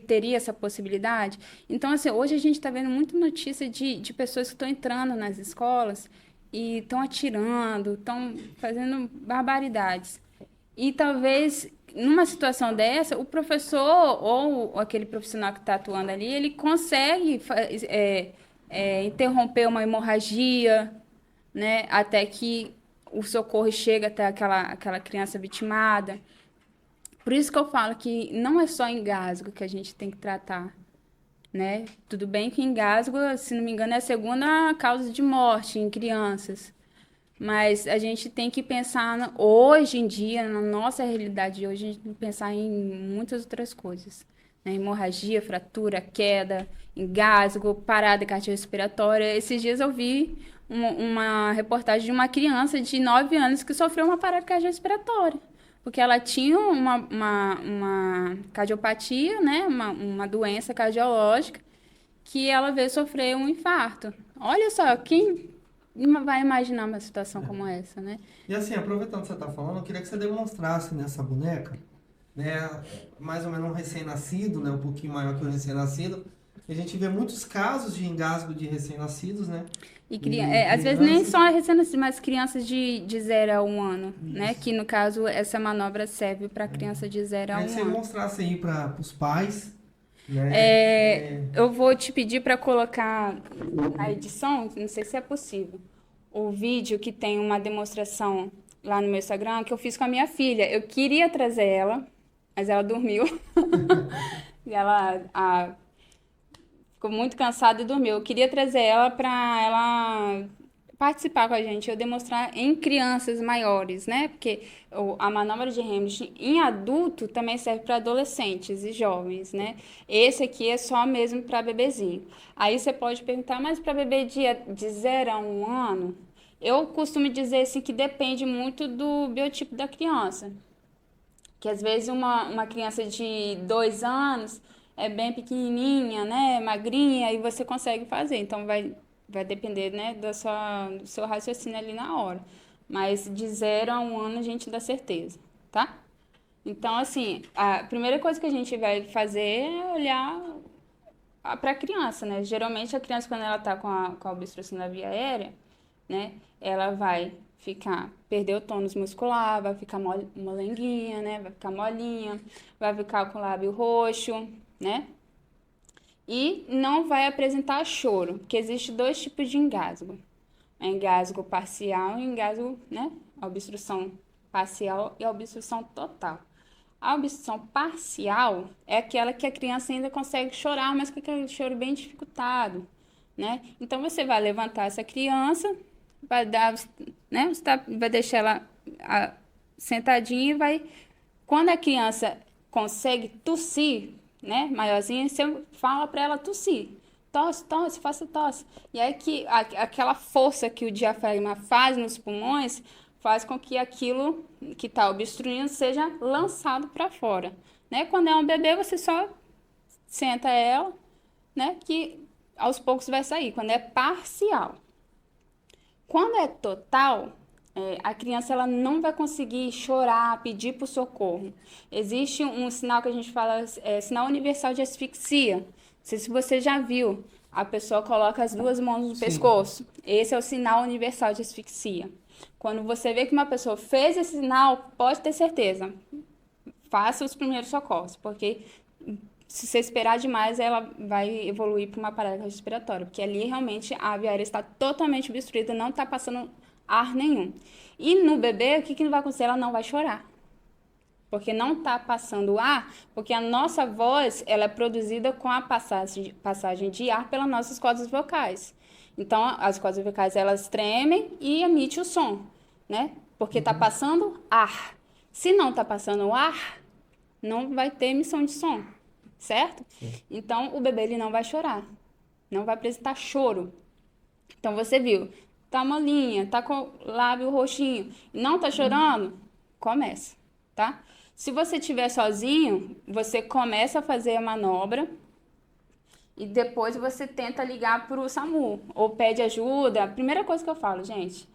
teria essa possibilidade? Então, assim, hoje a gente está vendo muita notícia de pessoas que estão entrando nas escolas e estão atirando, estão fazendo barbaridades. E talvez, numa situação dessa, o professor ou aquele profissional que está atuando ali, ele consegue interromper uma hemorragia, né, até que o socorro chega até aquela criança vitimada. Por isso que eu falo que não é só engasgo que a gente tem que tratar, né? Tudo bem que engasgo, se não me engano, é a segunda causa de morte em crianças. Mas a gente tem que pensar, hoje em dia, na nossa realidade de hoje, a gente tem que pensar em muitas outras coisas. Né? Hemorragia, fratura, queda, engasgo, parada cardiorrespiratória. Esses dias eu vi uma reportagem de uma criança de 9 anos que sofreu uma parada cardiorrespiratória. Porque ela tinha uma cardiopatia, né? Uma doença cardiológica, que ela veio sofrer um infarto. Olha só, quem vai imaginar uma situação como essa, né? E assim, aproveitando que você está falando, eu queria que você demonstrasse nessa boneca, né, mais ou menos um recém-nascido, né, um pouquinho maior que o recém-nascido. A gente vê muitos casos de engasgo de recém-nascidos, né? E às vezes nem Crianças. só recém-nascidos, mas crianças de 0 a 1 ano, né? Que no caso essa manobra serve para criança de 0 a Queria que 1 você ano. mostrasse aí para os pais, né? Eu vou te pedir para colocar na edição, não sei se é possível, o vídeo que tem uma demonstração lá no meu Instagram que eu fiz com a minha filha. Eu queria trazer ela, mas ela dormiu. E ela ficou muito cansada e dormiu. Eu queria trazer ela para ela participar com a gente, eu demonstrar em crianças maiores, né? Porque a manobra de Hamilton em adulto também serve para adolescentes e jovens, né? Esse aqui é só mesmo para bebezinho. Aí você pode perguntar, mas para bebê de 0 a 1 ano? Eu costumo dizer assim que depende muito do biotipo da criança. Que às vezes uma criança de 2 anos é bem pequenininha, né, magrinha, e você consegue fazer. Então vai depender, né, do seu raciocínio ali na hora. Mas de 0 a 1 ano a gente dá certeza, tá? Então, assim, a primeira coisa que a gente vai fazer é olhar para a criança, né? Geralmente a criança, quando ela tá com a obstrução da via aérea, né? Ela vai perder o tônus muscular, vai ficar molenguinha, né? Vai ficar molinha, vai ficar com o lábio roxo, né? E não vai apresentar choro, porque existe 2 tipos de engasgo. Engasgo parcial e engasgo, né? A obstrução parcial e a obstrução total. A obstrução parcial é aquela que a criança ainda consegue chorar, mas com aquele choro bem dificultado, né? Então você vai levantar essa criança, vai dar, né? Vai deixar ela sentadinha e vai. Quando a criança consegue tossir, né? Maiorzinha, você fala para ela tossir. Tosse, tosse, faça tosse. E aí que aquela força que o diafragma faz nos pulmões faz com que aquilo que está obstruindo seja lançado para fora, né? Quando é um bebê, você só senta ela, né? Que aos poucos vai sair. Quando é parcial. Quando é total, a criança ela não vai conseguir chorar, pedir por socorro. Existe um sinal que a gente fala, sinal universal de asfixia. Não sei se você já viu. A pessoa coloca as 2 mãos no Sim. pescoço. Esse é o sinal universal de asfixia. Quando você vê que uma pessoa fez esse sinal, pode ter certeza. Faça os primeiros socorros, porque se você esperar demais, ela vai evoluir para uma parada respiratória, porque ali realmente a via aérea está totalmente obstruída, não está passando ar nenhum. E no bebê, o que vai acontecer? Ela não vai chorar, porque não está passando ar, porque a nossa voz ela é produzida com a passagem de ar pelas nossas cordas vocais. Então, as cordas vocais elas tremem e emitem o som, né? Porque está passando ar. Se não está passando ar, não vai ter emissão de som, certo? Então, o bebê ele não vai chorar, não vai apresentar choro. Então, você viu, tá molinha, tá com o lábio roxinho, não tá chorando? Começa, tá? Se você estiver sozinho, você começa a fazer a manobra e depois você tenta ligar para o SAMU ou pede ajuda. A primeira coisa que eu falo, gente,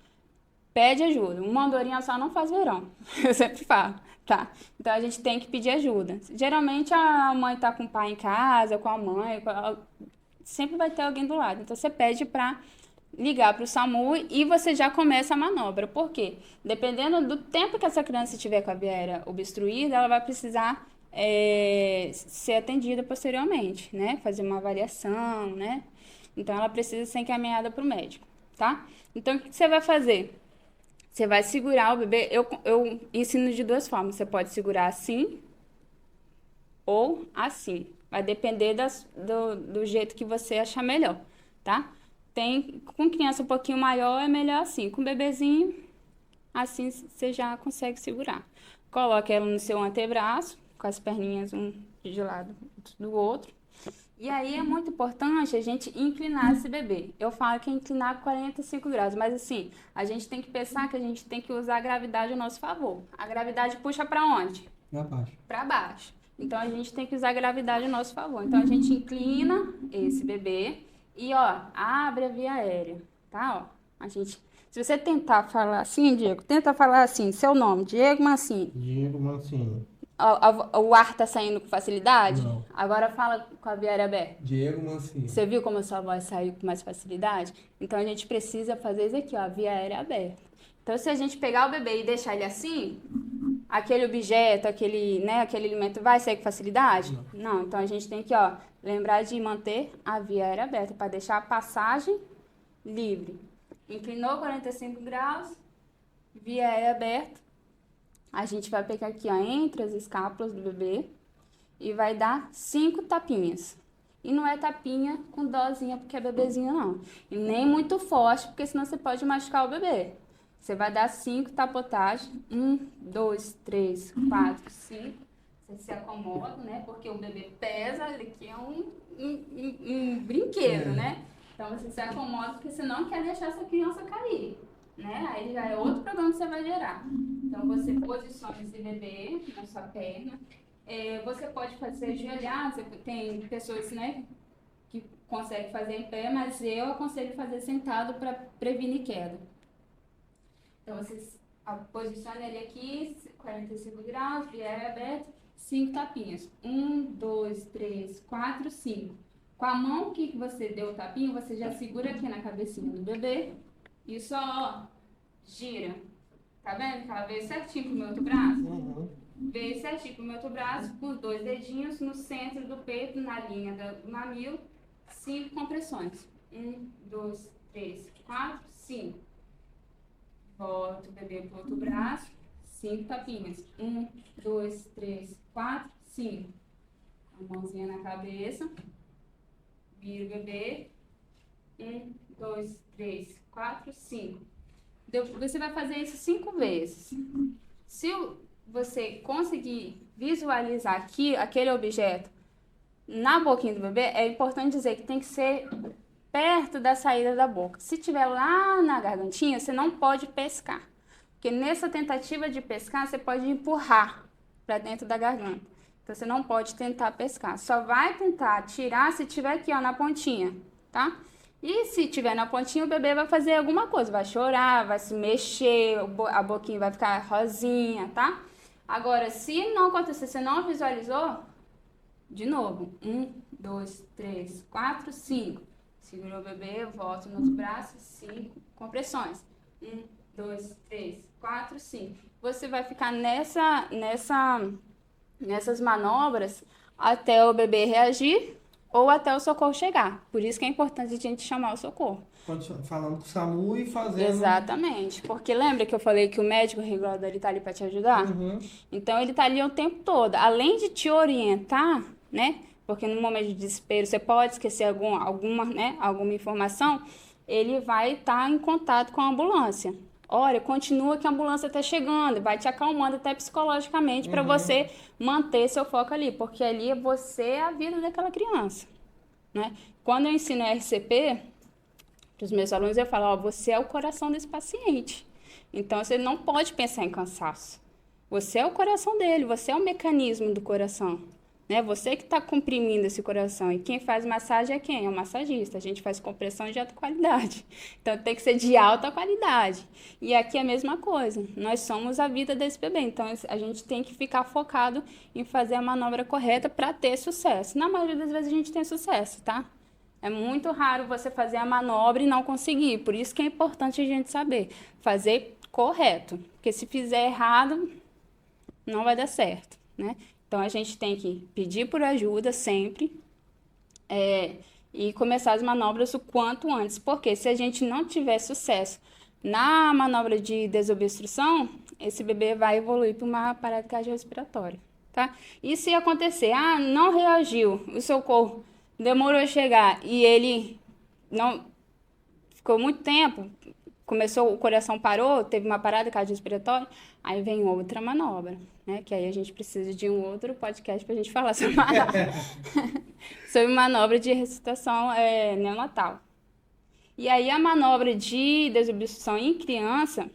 pede ajuda. Uma andorinha só não faz verão. Eu sempre falo, tá? Então a gente tem que pedir ajuda. Geralmente a mãe tá com o pai em casa, com a mãe, sempre vai ter alguém do lado. Então você pede para ligar para o SAMU e você já começa a manobra. Por quê? Dependendo do tempo que essa criança estiver com a via aérea obstruída, ela vai precisar ser atendida posteriormente, né? Fazer uma avaliação, né? Então ela precisa ser encaminhada para o médico, tá? Então o que você vai fazer? Você vai segurar o bebê. Eu ensino de duas formas. Você pode segurar assim ou assim. Vai depender do jeito que você achar melhor, tá? Com criança um pouquinho maior é melhor assim. Com bebezinho, assim você já consegue segurar. Coloca ela no seu antebraço, com as perninhas um de lado do outro. E aí é muito importante a gente inclinar esse bebê. Eu falo que é inclinar 45 graus, mas assim, a gente tem que pensar que a gente tem que usar a gravidade a nosso favor. A gravidade puxa para onde? Para baixo. Para baixo. Então a gente tem que usar a gravidade a nosso favor. Então a gente inclina esse bebê e ó, abre a via aérea, tá? Ó, se você tentar falar assim, Diego, tenta falar assim, seu nome, Diego Mancini. Diego Mancini. O ar tá saindo com facilidade? Não. Agora fala com a via aérea aberta. Diego Mancini. Você viu como a sua voz saiu com mais facilidade? Então a gente precisa fazer isso aqui, ó, a via aérea aberta. Então se a gente pegar o bebê e deixar ele assim, aquele objeto, aquele alimento vai sair com facilidade? Não. Então a gente tem que, ó, lembrar de manter a via aérea aberta para deixar a passagem livre. Inclinou 45 graus, via aérea aberta. A gente vai pegar aqui, ó, entre as escápulas do bebê e vai dar 5 tapinhas. E não é tapinha com dosinha porque é bebezinho, não. E nem muito forte, porque senão você pode machucar o bebê. Você vai dar 5 tapotagens. 1, 2, 3, 4, 5. Você se acomoda, né? Porque o bebê pesa, ele aqui é um brinquedo, né? Então você se acomoda porque você não quer deixar essa criança cair, né? Aí já é outro problema que você vai gerar. Então você posiciona esse bebê na sua perna. Você pode fazer ajoelhar, tem pessoas, né, que conseguem fazer em pé, mas eu aconselho fazer sentado para prevenir queda. Então você posiciona ele aqui, 45 graus, via aérea aberta, 5 tapinhas. 1, 2, 3, 4, 5. Com a mão que você deu o tapinho, você já segura aqui na cabecinha do bebê e só, ó, gira. Tá vendo que ela veio certinho pro meu outro braço? Uhum. Veio certinho pro meu outro braço, com os 2 dedinhos no centro do peito, na linha do mamilo, 5 compressões. 1, 2, 3, 4, 5. Volta o bebê pro outro braço, 5 tapinhas. 1, 2, 3, 4, 5. A mãozinha na cabeça. Vira o bebê. 1, 2, 3, 4, 5. Você vai fazer isso 5 vezes. Se você conseguir visualizar aqui aquele objeto na boquinha do bebê, é importante dizer que tem que ser perto da saída da boca. Se tiver lá na gargantinha, você não pode pescar. Porque nessa tentativa de pescar, você pode empurrar para dentro da garganta. Então você não pode tentar pescar. Só vai tentar tirar se tiver aqui, ó, na pontinha, tá? E se tiver na pontinha, o bebê vai fazer alguma coisa, vai chorar, vai se mexer, a boquinha vai ficar rosinha, tá? Agora, se não acontecer, você não visualizou, de novo, 1, 2, 3, 4, 5. Segurou o bebê, volta no outro braço, 5 compressões. 1, 2, 3, 4, 5. Você vai ficar nessas manobras até o bebê reagir ou até o socorro chegar. Por isso que é importante a gente chamar o socorro. Falando com o SAMU e fazendo... Exatamente. Porque lembra que eu falei que o médico regulador está ali para te ajudar? Uhum. Então, ele está ali o tempo todo. Além de te orientar, né? Porque no momento de desespero você pode esquecer alguma informação, ele vai estar em contato com a ambulância. Olha, continua que a ambulância está chegando, vai te acalmando até psicologicamente para você manter seu foco ali, porque ali você é a vida daquela criança, né? Quando eu ensino RCP para os meus alunos, eu falo, ó, você é o coração desse paciente. Então, você não pode pensar em cansaço. Você é o coração dele, você é o mecanismo do coração, né? Você que está comprimindo esse coração. E quem faz massagem é quem? É o massagista. A gente faz compressão de alta qualidade. Então tem que ser de alta qualidade. E aqui é a mesma coisa. Nós somos a vida desse bebê. Então a gente tem que ficar focado em fazer a manobra correta para ter sucesso. Na maioria das vezes a gente tem sucesso, tá? É muito raro você fazer a manobra e não conseguir. Por isso que é importante a gente saber fazer correto. Porque se fizer errado, não vai dar certo, né? Então, a gente tem que pedir por ajuda sempre e começar as manobras o quanto antes. Porque se a gente não tiver sucesso na manobra de desobstrução, esse bebê vai evoluir para uma parada cardiorrespiratória, tá? E se acontecer, não reagiu, o socorro demorou a chegar e ele não ficou muito tempo, começou, o coração parou, teve uma parada cardiorrespiratória, aí vem outra manobra, né? Que aí a gente precisa de um outro podcast para a gente falar sobre manobra, sobre manobra de ressuscitação neonatal. E aí a manobra de desobstrução em criança,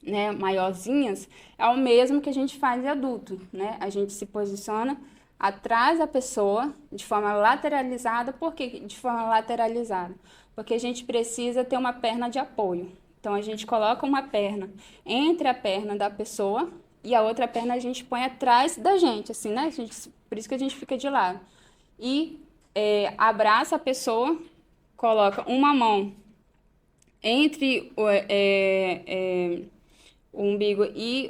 né, maiorzinhas, é o mesmo que a gente faz em adulto, né? A gente se posiciona atrás da pessoa de forma lateralizada. Por que de forma lateralizada? Porque a gente precisa ter uma perna de apoio. Então, a gente coloca uma perna entre a perna da pessoa e a outra perna a gente põe atrás da gente, assim, né? Por isso que a gente fica de lado. E abraça a pessoa, coloca uma mão entre o umbigo e...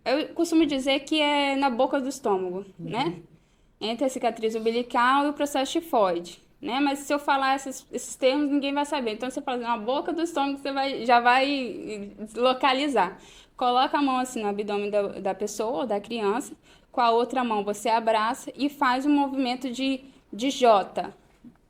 eu costumo dizer que é na boca do estômago, né? Entre a cicatriz umbilical e o processo tifoide, né? Mas se eu falar esses termos, ninguém vai saber. Então, você fala na boca do estômago, você já vai localizar. Coloca a mão assim no abdômen da pessoa ou da criança, com a outra mão você abraça e faz um movimento de J,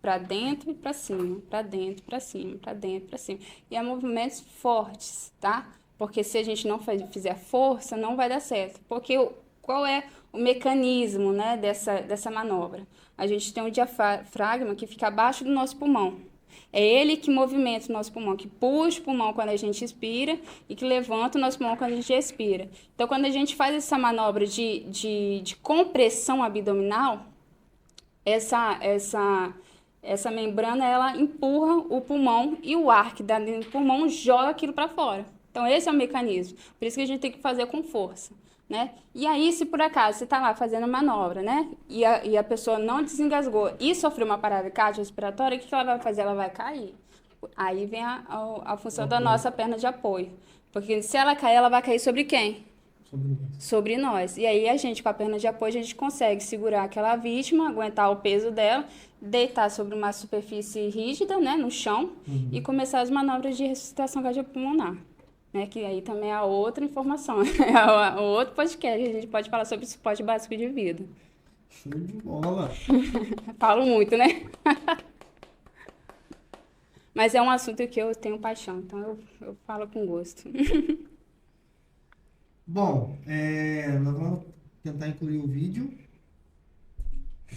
para dentro e para cima, para dentro, para cima, para dentro, para cima. E é movimentos fortes, tá? Porque se a gente não fizer força, não vai dar certo. Porque qual é o mecanismo, né, dessa manobra? A gente tem um diafragma que fica abaixo do nosso pulmão. É ele que movimenta o nosso pulmão, que puxa o pulmão quando a gente inspira e que levanta o nosso pulmão quando a gente expira. Então, quando a gente faz essa manobra de compressão abdominal, essa membrana, ela empurra o pulmão e o ar que dá dentro do pulmão joga aquilo para fora. Então, esse é o mecanismo. Por isso que a gente tem que fazer com força, né? E aí, se por acaso você está lá fazendo manobra, né? E a pessoa não desengasgou e sofreu uma parada cardiorrespiratória, o que ela vai fazer? Ela vai cair. Aí vem a função da nossa perna de apoio. Porque se ela cair, ela vai cair sobre quem? Sobre nós. E aí a gente, com a perna de apoio, a gente consegue segurar aquela vítima, aguentar o peso dela, deitar sobre uma superfície rígida, né, no chão, e começar as manobras de ressuscitação cardiopulmonar. Né, que aí também é outra informação, é outro podcast, a gente pode falar sobre suporte básico de vida. Show de bola! Falo muito, né? Mas é um assunto que eu tenho paixão, então eu falo com gosto. Bom, nós vamos tentar incluir o vídeo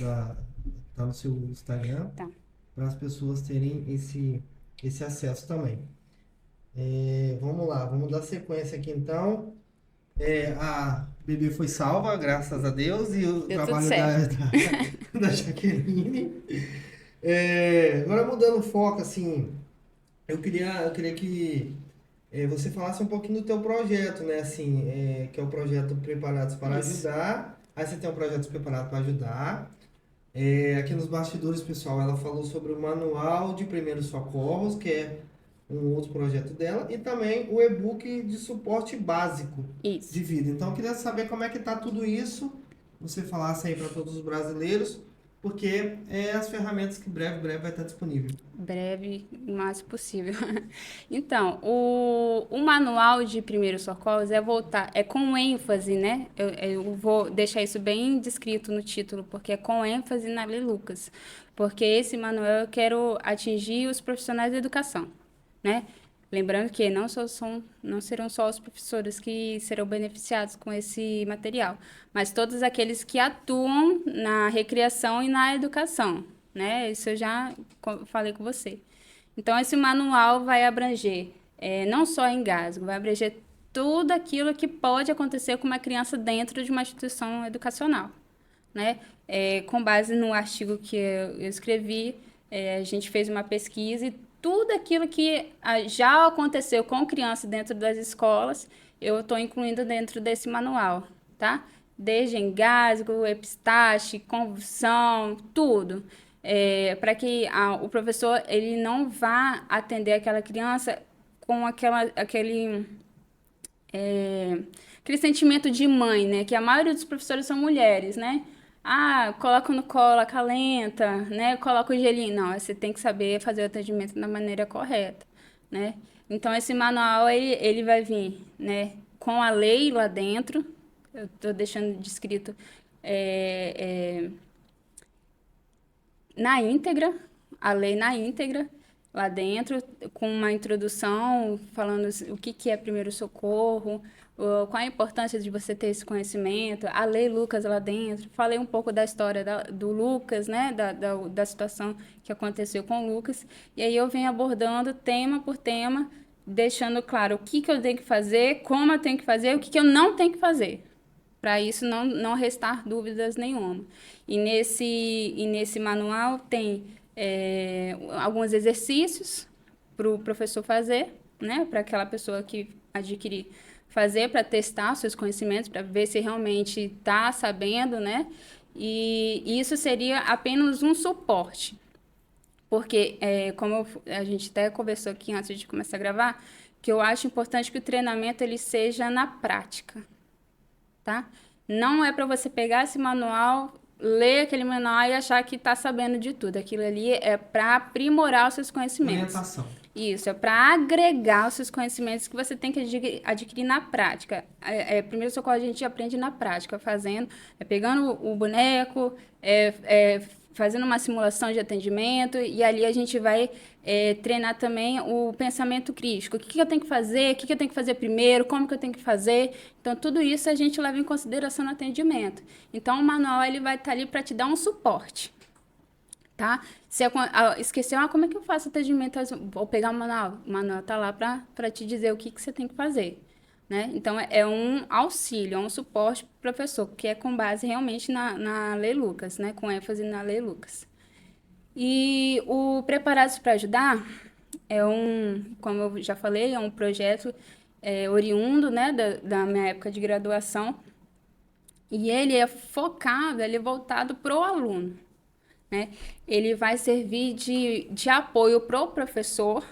tá no seu Instagram, Tá. para as pessoas terem esse acesso também. Vamos lá, vamos dar sequência aqui então. A bebê foi salva, graças a Deus, e o Deu tudo trabalho certo. da Jaqueline. Agora mudando o foco, assim, eu queria que você falasse um pouquinho do teu projeto, né? Assim, que é o projeto Preparados para Isso. Ajudar. Aí você tem o projeto Preparado para Ajudar. Aqui nos bastidores, pessoal, ela falou sobre o Manual de Primeiros Socorros, que é um outro projeto dela, e também o e-book de suporte básico Isso. de vida. Então, eu queria saber como é que tá tudo isso, você falasse aí para todos os brasileiros, porque as ferramentas que breve vai estar disponível. Breve, o máximo possível. Então, o manual de primeiros socorros é com ênfase, né? Eu vou deixar isso bem descrito no título, porque é com ênfase na Lei Lucas. Porque esse manual eu quero atingir os profissionais da educação, né? Lembrando que não serão só os professores que serão beneficiados com esse material, mas todos aqueles que atuam na recreação e na educação, né? Isso eu já falei com você. Então, esse manual vai abranger não só engasgo, vai abranger tudo aquilo que pode acontecer com uma criança dentro de uma instituição educacional, né? Com base no artigo que eu escrevi, a gente fez uma pesquisa e tudo aquilo que já aconteceu com criança dentro das escolas, eu estou incluindo dentro desse manual, tá? Desde engasgo, epistaxe, convulsão, tudo. Para que o professor ele não vá atender aquela criança com aquele sentimento de mãe, né? Que a maioria dos professores são mulheres, né? Ah, coloca no colo, acalenta, né? Coloca o gelinho. Não, você tem que saber fazer o atendimento da maneira correta, né? Então, esse manual, ele vai vir, né? Com a lei lá dentro. Eu estou deixando descrito na íntegra, a lei na íntegra, lá dentro, com uma introdução falando o que é primeiro socorro, qual a importância de você ter esse conhecimento, a lei Lucas lá dentro. Falei um pouco da história do Lucas, né, da situação que aconteceu com o Lucas, e aí eu venho abordando tema por tema, deixando claro o que eu tenho que fazer, como eu tenho que fazer, o que eu não tenho que fazer, para isso não restar dúvidas nenhuma. E nesse manual tem alguns exercícios para o professor fazer, né, para aquela pessoa que adquirir fazer, para testar os seus conhecimentos, para ver se realmente está sabendo, né, e isso seria apenas um suporte, porque, como a gente até conversou aqui antes de começar a gravar, que eu acho importante que o treinamento ele seja na prática, tá? Não é para você pegar esse manual, ler aquele manual e achar que está sabendo de tudo. Aquilo ali é para aprimorar os seus conhecimentos. Orientação. Isso, é para agregar os seus conhecimentos que você tem que adquirir na prática. Primeiro socorro a gente aprende na prática, fazendo, pegando o boneco, fazendo uma simulação de atendimento, e ali a gente vai treinar também o pensamento crítico. O que eu tenho que fazer? O que eu tenho que fazer primeiro? Como que eu tenho que fazer? Então, tudo isso a gente leva em consideração no atendimento. Então, o manual ele vai estar ali para te dar um suporte. Tá? Se esqueceu, como é que eu faço atendimento? Vou pegar o manual tá lá para te dizer o que você tem que fazer, né? Então, é um auxílio, é um suporte para o professor, que é com base realmente na Lei Lucas, né? Com ênfase na Lei Lucas. E o Preparados para Ajudar como eu já falei, é um projeto oriundo, né, da minha época de graduação, e ele é focado, ele é voltado para o aluno, né? Ele vai servir de apoio para o professor,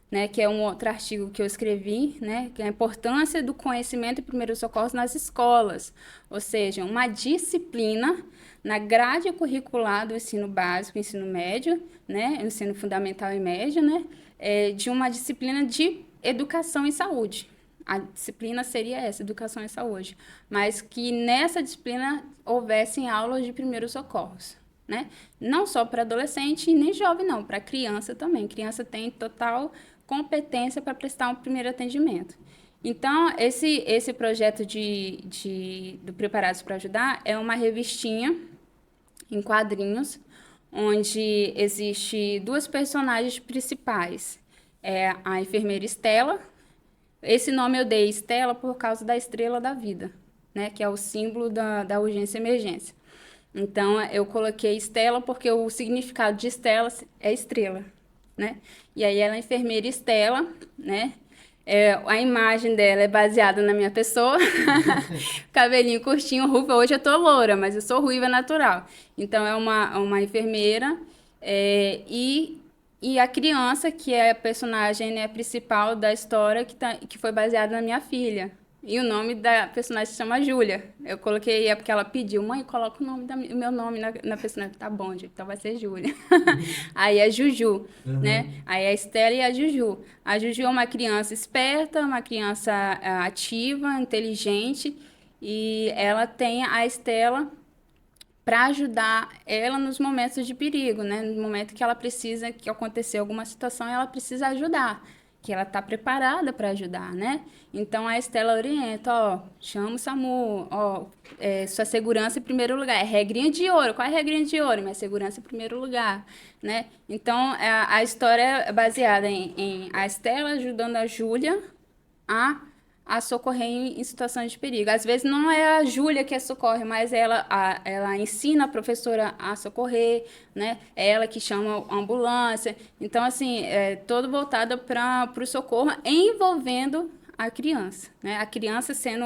né? Que é um outro artigo que eu escrevi, né? Que é a importância do conhecimento e primeiros socorros nas escolas, ou seja, uma disciplina na grade curricular do ensino básico, ensino médio, né? Ensino fundamental e médio, né? De uma disciplina de educação e saúde. A disciplina seria essa, educação e saúde, mas que nessa disciplina houvessem aulas de primeiros socorros, né? Não só para adolescente e nem jovem, não, para criança também. Criança tem total competência para prestar um primeiro atendimento. Então, esse projeto do Preparados para Ajudar é uma revistinha em quadrinhos, onde existe duas personagens principais. É a enfermeira Estela. Esse nome eu dei Estela por causa da estrela da vida, né? Que é o símbolo da urgência e emergência. Então, eu coloquei Estela porque o significado de Estela é estrela, né? E aí ela é a enfermeira Estela, né? A imagem dela é baseada na minha pessoa. Cabelinho curtinho, ruiva. Hoje eu tô loura, mas eu sou ruiva natural. Então, é uma enfermeira e a criança, que é a personagem, né, principal da história, que foi baseada na minha filha. E o nome da personagem se chama Júlia. Eu coloquei, porque ela pediu, mãe, coloca o meu nome na personagem. Tá bom, gente, então vai ser Júlia. Aí é Juju, né? Aí é a Estela e a Juju. A Juju é uma criança esperta, uma criança ativa, inteligente, e ela tem a Estela para ajudar ela nos momentos de perigo, né? No momento que ela precisa, que acontecer alguma situação, ela precisa ajudar, que ela está preparada para ajudar, né? Então a Estela orienta, chama o SAMU, sua segurança em primeiro lugar, é regrinha de ouro. Qual é a regrinha de ouro? Minha segurança em primeiro lugar, né? Então a história é baseada em a Estela ajudando a Júlia a a socorrer em situações de perigo. Às vezes não é a Júlia que socorre, mas ela ensina a professora a socorrer, né? É ela que chama a ambulância. Então, assim, é todo voltado para o socorro envolvendo a criança, né? A criança sendo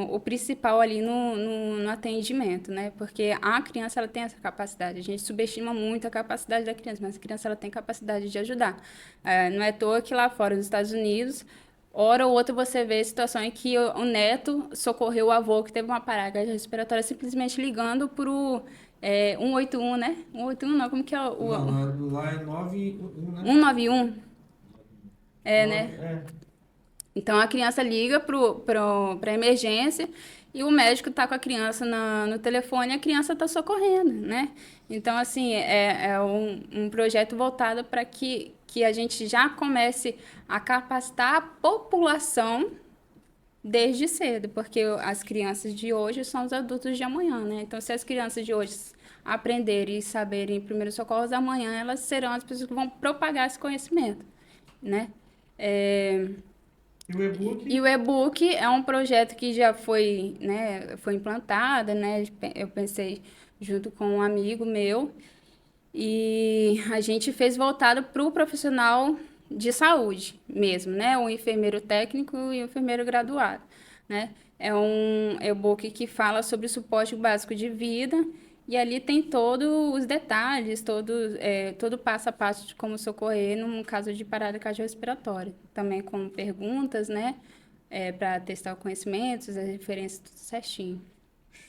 o principal ali no atendimento, né? Porque a criança, ela tem essa capacidade. A gente subestima muito a capacidade da criança, mas a criança, ela tem capacidade de ajudar. Não é à toa que lá fora, nos Estados Unidos, hora ou outra você vê a situação em que o neto socorreu o avô que teve uma parada respiratória simplesmente ligando para o 181, né? 181 não, como que é Não, lá é 9-1, né? 191, né? 9, é. Então a criança liga para emergência e o médico está com a criança no telefone e a criança está socorrendo, né? Então, assim, é um projeto voltado para que a gente já comece a capacitar a população desde cedo, porque as crianças de hoje são os adultos de amanhã, né? Então, se as crianças de hoje aprenderem e saberem primeiros socorros, amanhã elas serão as pessoas que vão propagar esse conhecimento, né? E o e-book? E o e-book é um projeto que já foi, né, foi implantado, né? Eu pensei junto com um amigo meu e a gente fez voltado para o profissional de saúde mesmo, né? O enfermeiro técnico e o enfermeiro graduado, né? É um e-book que fala sobre o suporte básico de vida e ali tem todos os detalhes, todo passo a passo de como socorrer num caso de parada cardiorrespiratória. Também com perguntas, né? Para testar os conhecimentos, as referências, tudo certinho.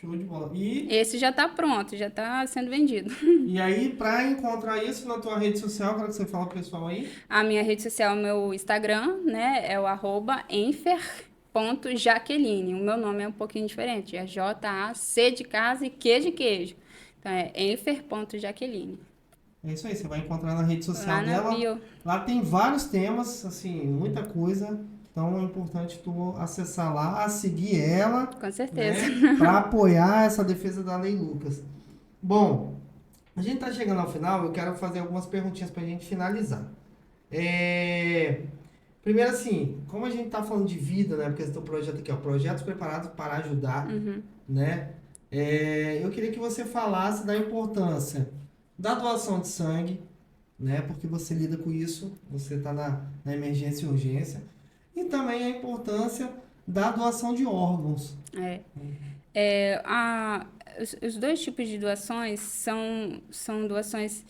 Show de bola. Esse já está pronto, já está sendo vendido. E aí, para encontrar isso na tua rede social, quero que você fale pro pessoal aí. A minha rede social, meu Instagram, né? É o @enfer.jaqueline. O meu nome é um pouquinho diferente. É J-A-C de casa e Q de queijo. Então, é enfer.jaqueline. É isso aí, você vai encontrar na rede social Lá na dela. bio. Lá tem vários temas, assim, muita coisa. Então é importante tu acessar lá, seguir ela, Com certeza. né, para apoiar essa defesa da Lei Lucas. Bom, a gente tá chegando ao final, eu quero fazer algumas perguntinhas pra gente finalizar. Primeiro assim, como a gente tá falando de vida, né, porque esse teu projeto aqui, ó, Projetos Preparados para Ajudar, né, eu queria que você falasse da importância da doação de sangue, né, porque você lida com isso, você tá na emergência e urgência, e também a importância da doação de órgãos. Os dois tipos de doações são doações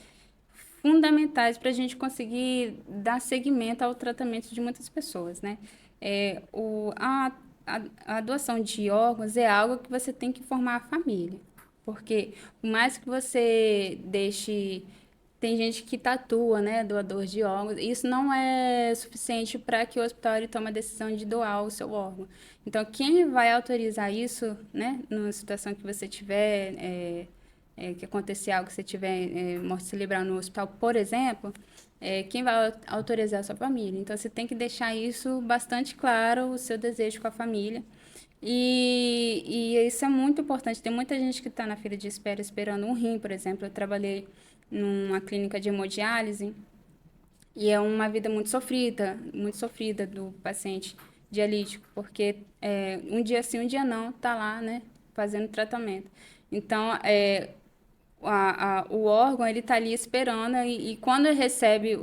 fundamentais para a gente conseguir dar seguimento ao tratamento de muitas pessoas, né? A doação de órgãos é algo que você tem que formar a família, porque por mais que você deixe. Tem gente que tatua, né, doador de órgãos. Isso não é suficiente para que o hospital ele tome a decisão de doar o seu órgão. Então, quem vai autorizar isso, né, numa situação que você tiver, que acontecer algo, que você tiver morte cerebral no hospital, por exemplo, quem vai autorizar a sua família. Então, você tem que deixar isso bastante claro, o seu desejo com a família. E isso é muito importante. Tem muita gente que está na fila de espera esperando um rim, por exemplo. Eu trabalhei numa clínica de hemodiálise e é uma vida muito sofrida do paciente dialítico, porque um dia sim, um dia não, tá lá, né, fazendo tratamento. Então, o órgão, ele tá ali esperando e quando ele recebe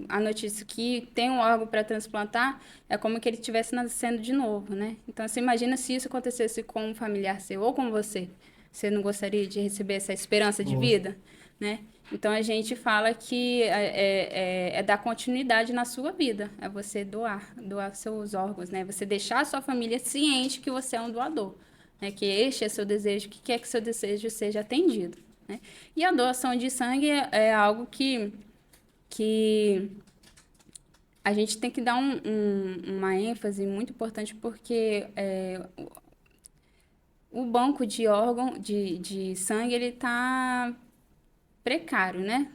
a notícia que tem um órgão para transplantar, é como que ele estivesse nascendo de novo, né? Então, você imagina se isso acontecesse com um familiar seu ou com você. Você não gostaria de receber essa esperança de vida, né? Então, a gente fala que é dar continuidade na sua vida, é você doar seus órgãos, né? Você deixar a sua família ciente que você é um doador, né? Que este é seu desejo, que quer que seu desejo seja atendido, né? E a doação de sangue é algo que a gente tem que dar uma ênfase muito importante, porque o banco de órgão, de sangue, ele está precário, né?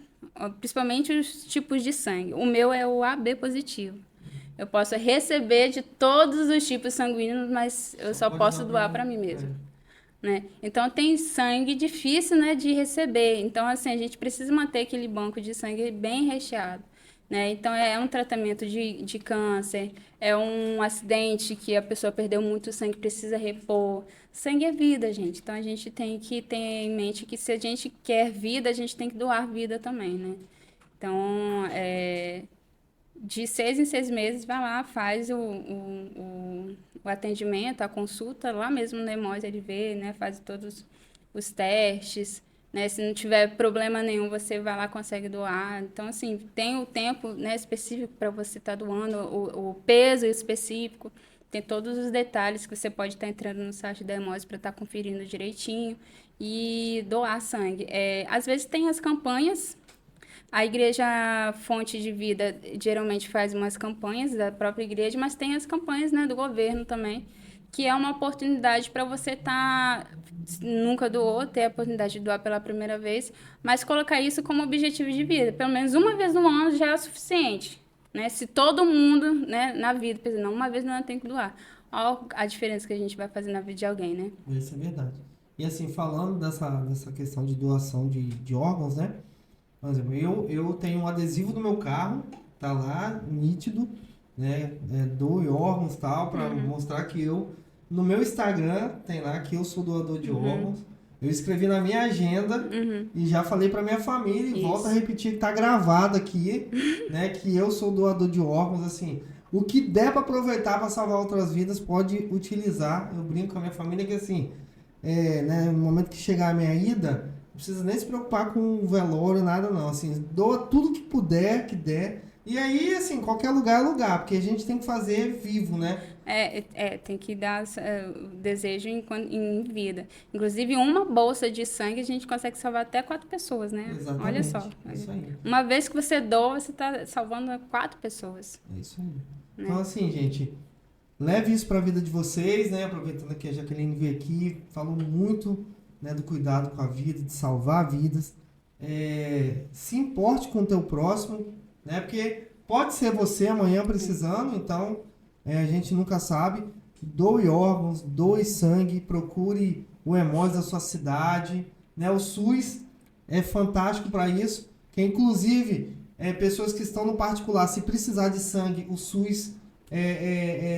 Principalmente os tipos de sangue. O meu é o AB positivo. Eu posso receber de todos os tipos sanguíneos, mas eu só posso doar para mim mesmo, né? Então, tem sangue difícil, né, de receber. Então, assim, a gente precisa manter aquele banco de sangue bem recheado. né? Então, é um tratamento de câncer, é um acidente que a pessoa perdeu muito sangue, precisa repor. Sangue é vida, gente. Então, a gente tem que ter em mente que se a gente quer vida, a gente tem que doar vida também, né? Então, de 6 em 6 meses, vai lá, faz o atendimento, a consulta, lá mesmo no EMOS ele vê, né? Faz todos os testes, né? Se não tiver problema nenhum, você vai lá, consegue doar. Então, assim, tem o tempo, né, específico para você estar doando, o peso específico, tem todos os detalhes que você pode estar entrando no site da EMOS para estar conferindo direitinho e doar sangue. Às vezes tem as campanhas. A igreja Fonte de Vida geralmente faz umas campanhas da própria igreja, mas tem as campanhas, né, do governo também, que é uma oportunidade para você nunca doou, ter a oportunidade de doar pela primeira vez, mas colocar isso como objetivo de vida. Pelo menos uma vez no ano já é o suficiente, né? Se todo mundo, né, na vida, pensa, não, uma vez no ano tem que doar. Olha a diferença que a gente vai fazer na vida de alguém, né? Isso é verdade. E assim, falando dessa questão de doação de órgãos, né? Por exemplo, eu tenho um adesivo no meu carro, tá lá, nítido, né? Doe órgãos e tal, para mostrar que no meu Instagram, tem lá que eu sou doador de órgãos. Eu escrevi na minha agenda e já falei para minha família e volto a repetir que tá gravado aqui, né? Que eu sou doador de órgãos, assim. O que der para aproveitar para salvar outras vidas, pode utilizar. Eu brinco com a minha família que, assim, né, no momento que chegar a minha ida, não precisa nem se preocupar com o velório, nada não. Assim, doa tudo que puder, que der. E aí, assim, qualquer lugar é lugar, porque a gente tem que fazer vivo, né? Tem que dar o desejo em vida. Inclusive, uma bolsa de sangue a gente consegue salvar até 4 pessoas, né? Exatamente. Olha só. Isso aí. Uma vez que você doa, você está salvando 4 pessoas. É isso aí. Né? Então, assim, gente, leve isso para a vida de vocês, né? Aproveitando que a Jaqueline veio aqui, falou muito, né, do cuidado com a vida, de salvar vidas. Se importe com o teu próximo, né? Porque pode ser você amanhã precisando, então a gente nunca sabe. Doe órgãos, doe sangue, procure o EMOS da sua cidade, né? O SUS é fantástico para isso, que inclusive pessoas que estão no particular, se precisar de sangue, o SUS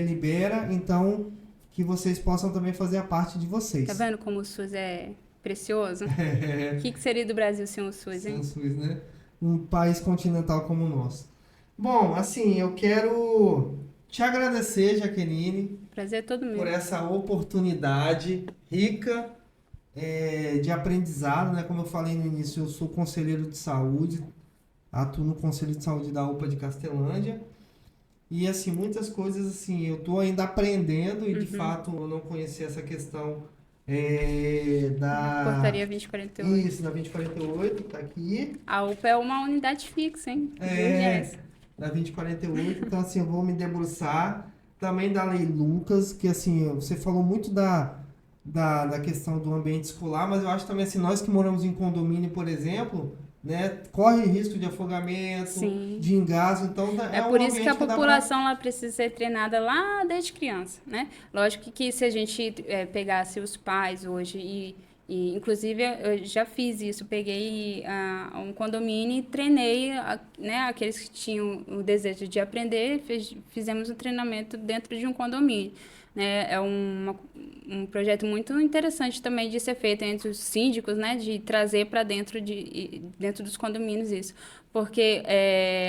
libera, então que vocês possam também fazer a parte de vocês. Tá vendo como o SUS é precioso? O que seria do Brasil sem o SUS, hein? Sem o SUS, né? Um país continental como o nosso. Bom, assim, eu quero te agradecer, Jaqueline. Prazer é todo meu. Por essa oportunidade rica de aprendizado, né? Como eu falei no início, eu sou conselheiro de saúde, atuo no Conselho de Saúde da UPA de Castelândia. E, assim, muitas coisas, assim, eu estou ainda aprendendo e, de fato, eu não conhecia essa questão da... Portaria 2048. Isso, da 2048, tá aqui. A UPA é uma unidade fixa, hein? Da 2048, então, assim, eu vou me debruçar. Também da Lei Lucas, que, assim, você falou muito da questão do ambiente escolar, mas eu acho também, assim, nós que moramos em condomínio, por exemplo, né, corre risco de afogamento, Sim. de engasgo, então por isso que a população ela precisa ser treinada lá desde criança, né? Lógico que se a gente pegasse os pais hoje e inclusive eu já fiz isso, peguei um condomínio e treinei, né, aqueles que tinham o desejo de aprender, fizemos um treinamento dentro de um condomínio. Né? É um projeto muito interessante também de ser feito entre os síndicos, né? De trazer para dentro dos condomínios isso. Porque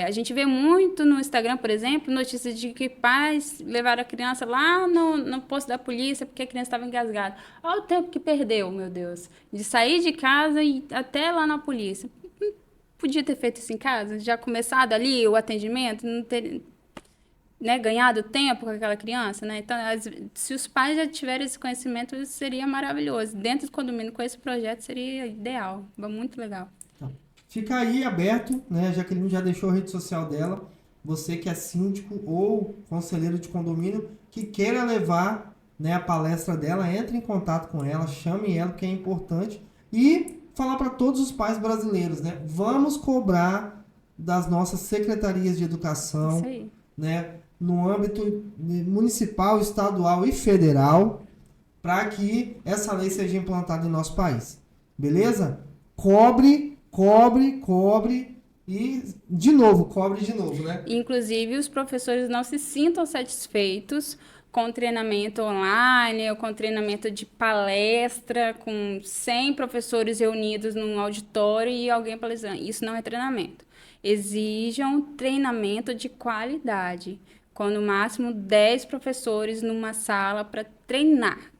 a gente vê muito no Instagram, por exemplo, notícias de que pais levaram a criança lá no posto da polícia porque a criança estava engasgada. Olha o tempo que perdeu, meu Deus, de sair de casa e até lá na polícia. Podia ter feito isso em casa? Já começado ali o atendimento? Não ter... Né, ganhado tempo com aquela criança, né? Então, se os pais já tiverem esse conhecimento, isso seria maravilhoso. Dentro do condomínio, com esse projeto, seria ideal. Muito legal. Fica aí aberto, né? A Jaqueline já deixou a rede social dela. Você que é síndico ou conselheiro de condomínio, que queira levar, né, a palestra dela, entre em contato com ela, chame ela, que é importante. E falar para todos os pais brasileiros, né? Vamos cobrar das nossas secretarias de educação, isso aí, né, no âmbito municipal, estadual e federal, para que essa lei seja implantada em nosso país. Beleza? Cobre, e, de novo, cobre de novo, né? Inclusive, os professores não se sintam satisfeitos com treinamento online ou com treinamento de palestra, com 100 professores reunidos num auditório e alguém palestrando. Isso não é treinamento. Exijam treinamento de qualidade, com no máximo 10 professores numa sala para treinar,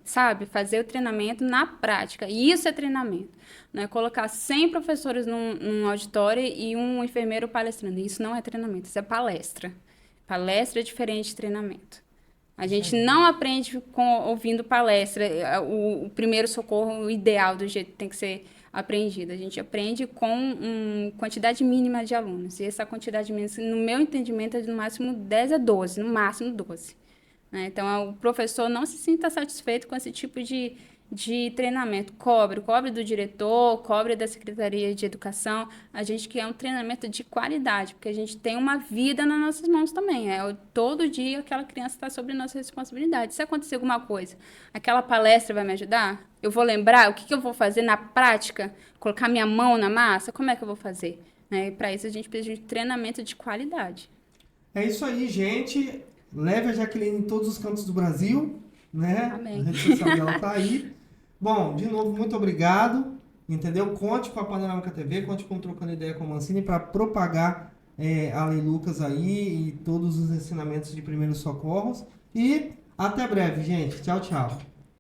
sabe? Fazer o treinamento na prática. E isso é treinamento. Não é colocar 100 professores num auditório e um enfermeiro palestrando. Isso não é treinamento, isso é palestra. Palestra é diferente de treinamento. A gente não aprende ouvindo palestra, o primeiro socorro ideal do jeito que tem que ser aprendido. A gente aprende com quantidade mínima de alunos. E essa quantidade mínima, no meu entendimento, é no máximo 10 a 12, no máximo 12. Né? Então, o professor não se sinta satisfeito com esse tipo de treinamento. Cobre do diretor, cobre da Secretaria de Educação. A gente quer um treinamento de qualidade, porque a gente tem uma vida nas nossas mãos também. Todo dia aquela criança está sob nossa responsabilidade. Se acontecer alguma coisa, aquela palestra vai me ajudar? Eu vou lembrar o que eu vou fazer na prática? Colocar minha mão na massa? Como é que eu vou fazer? Né? E para isso a gente precisa de treinamento de qualidade. É isso aí, gente. Leve a Jaqueline em todos os cantos do Brasil, né? Amém. A rede social dela tá aí. Bom, de novo, muito obrigado. Entendeu? Conte com a Panorâmica TV, conte com o Trocando Ideia com a Mancini para propagar a Lei Lucas aí e todos os ensinamentos de primeiros socorros. E até breve, gente. Tchau, tchau.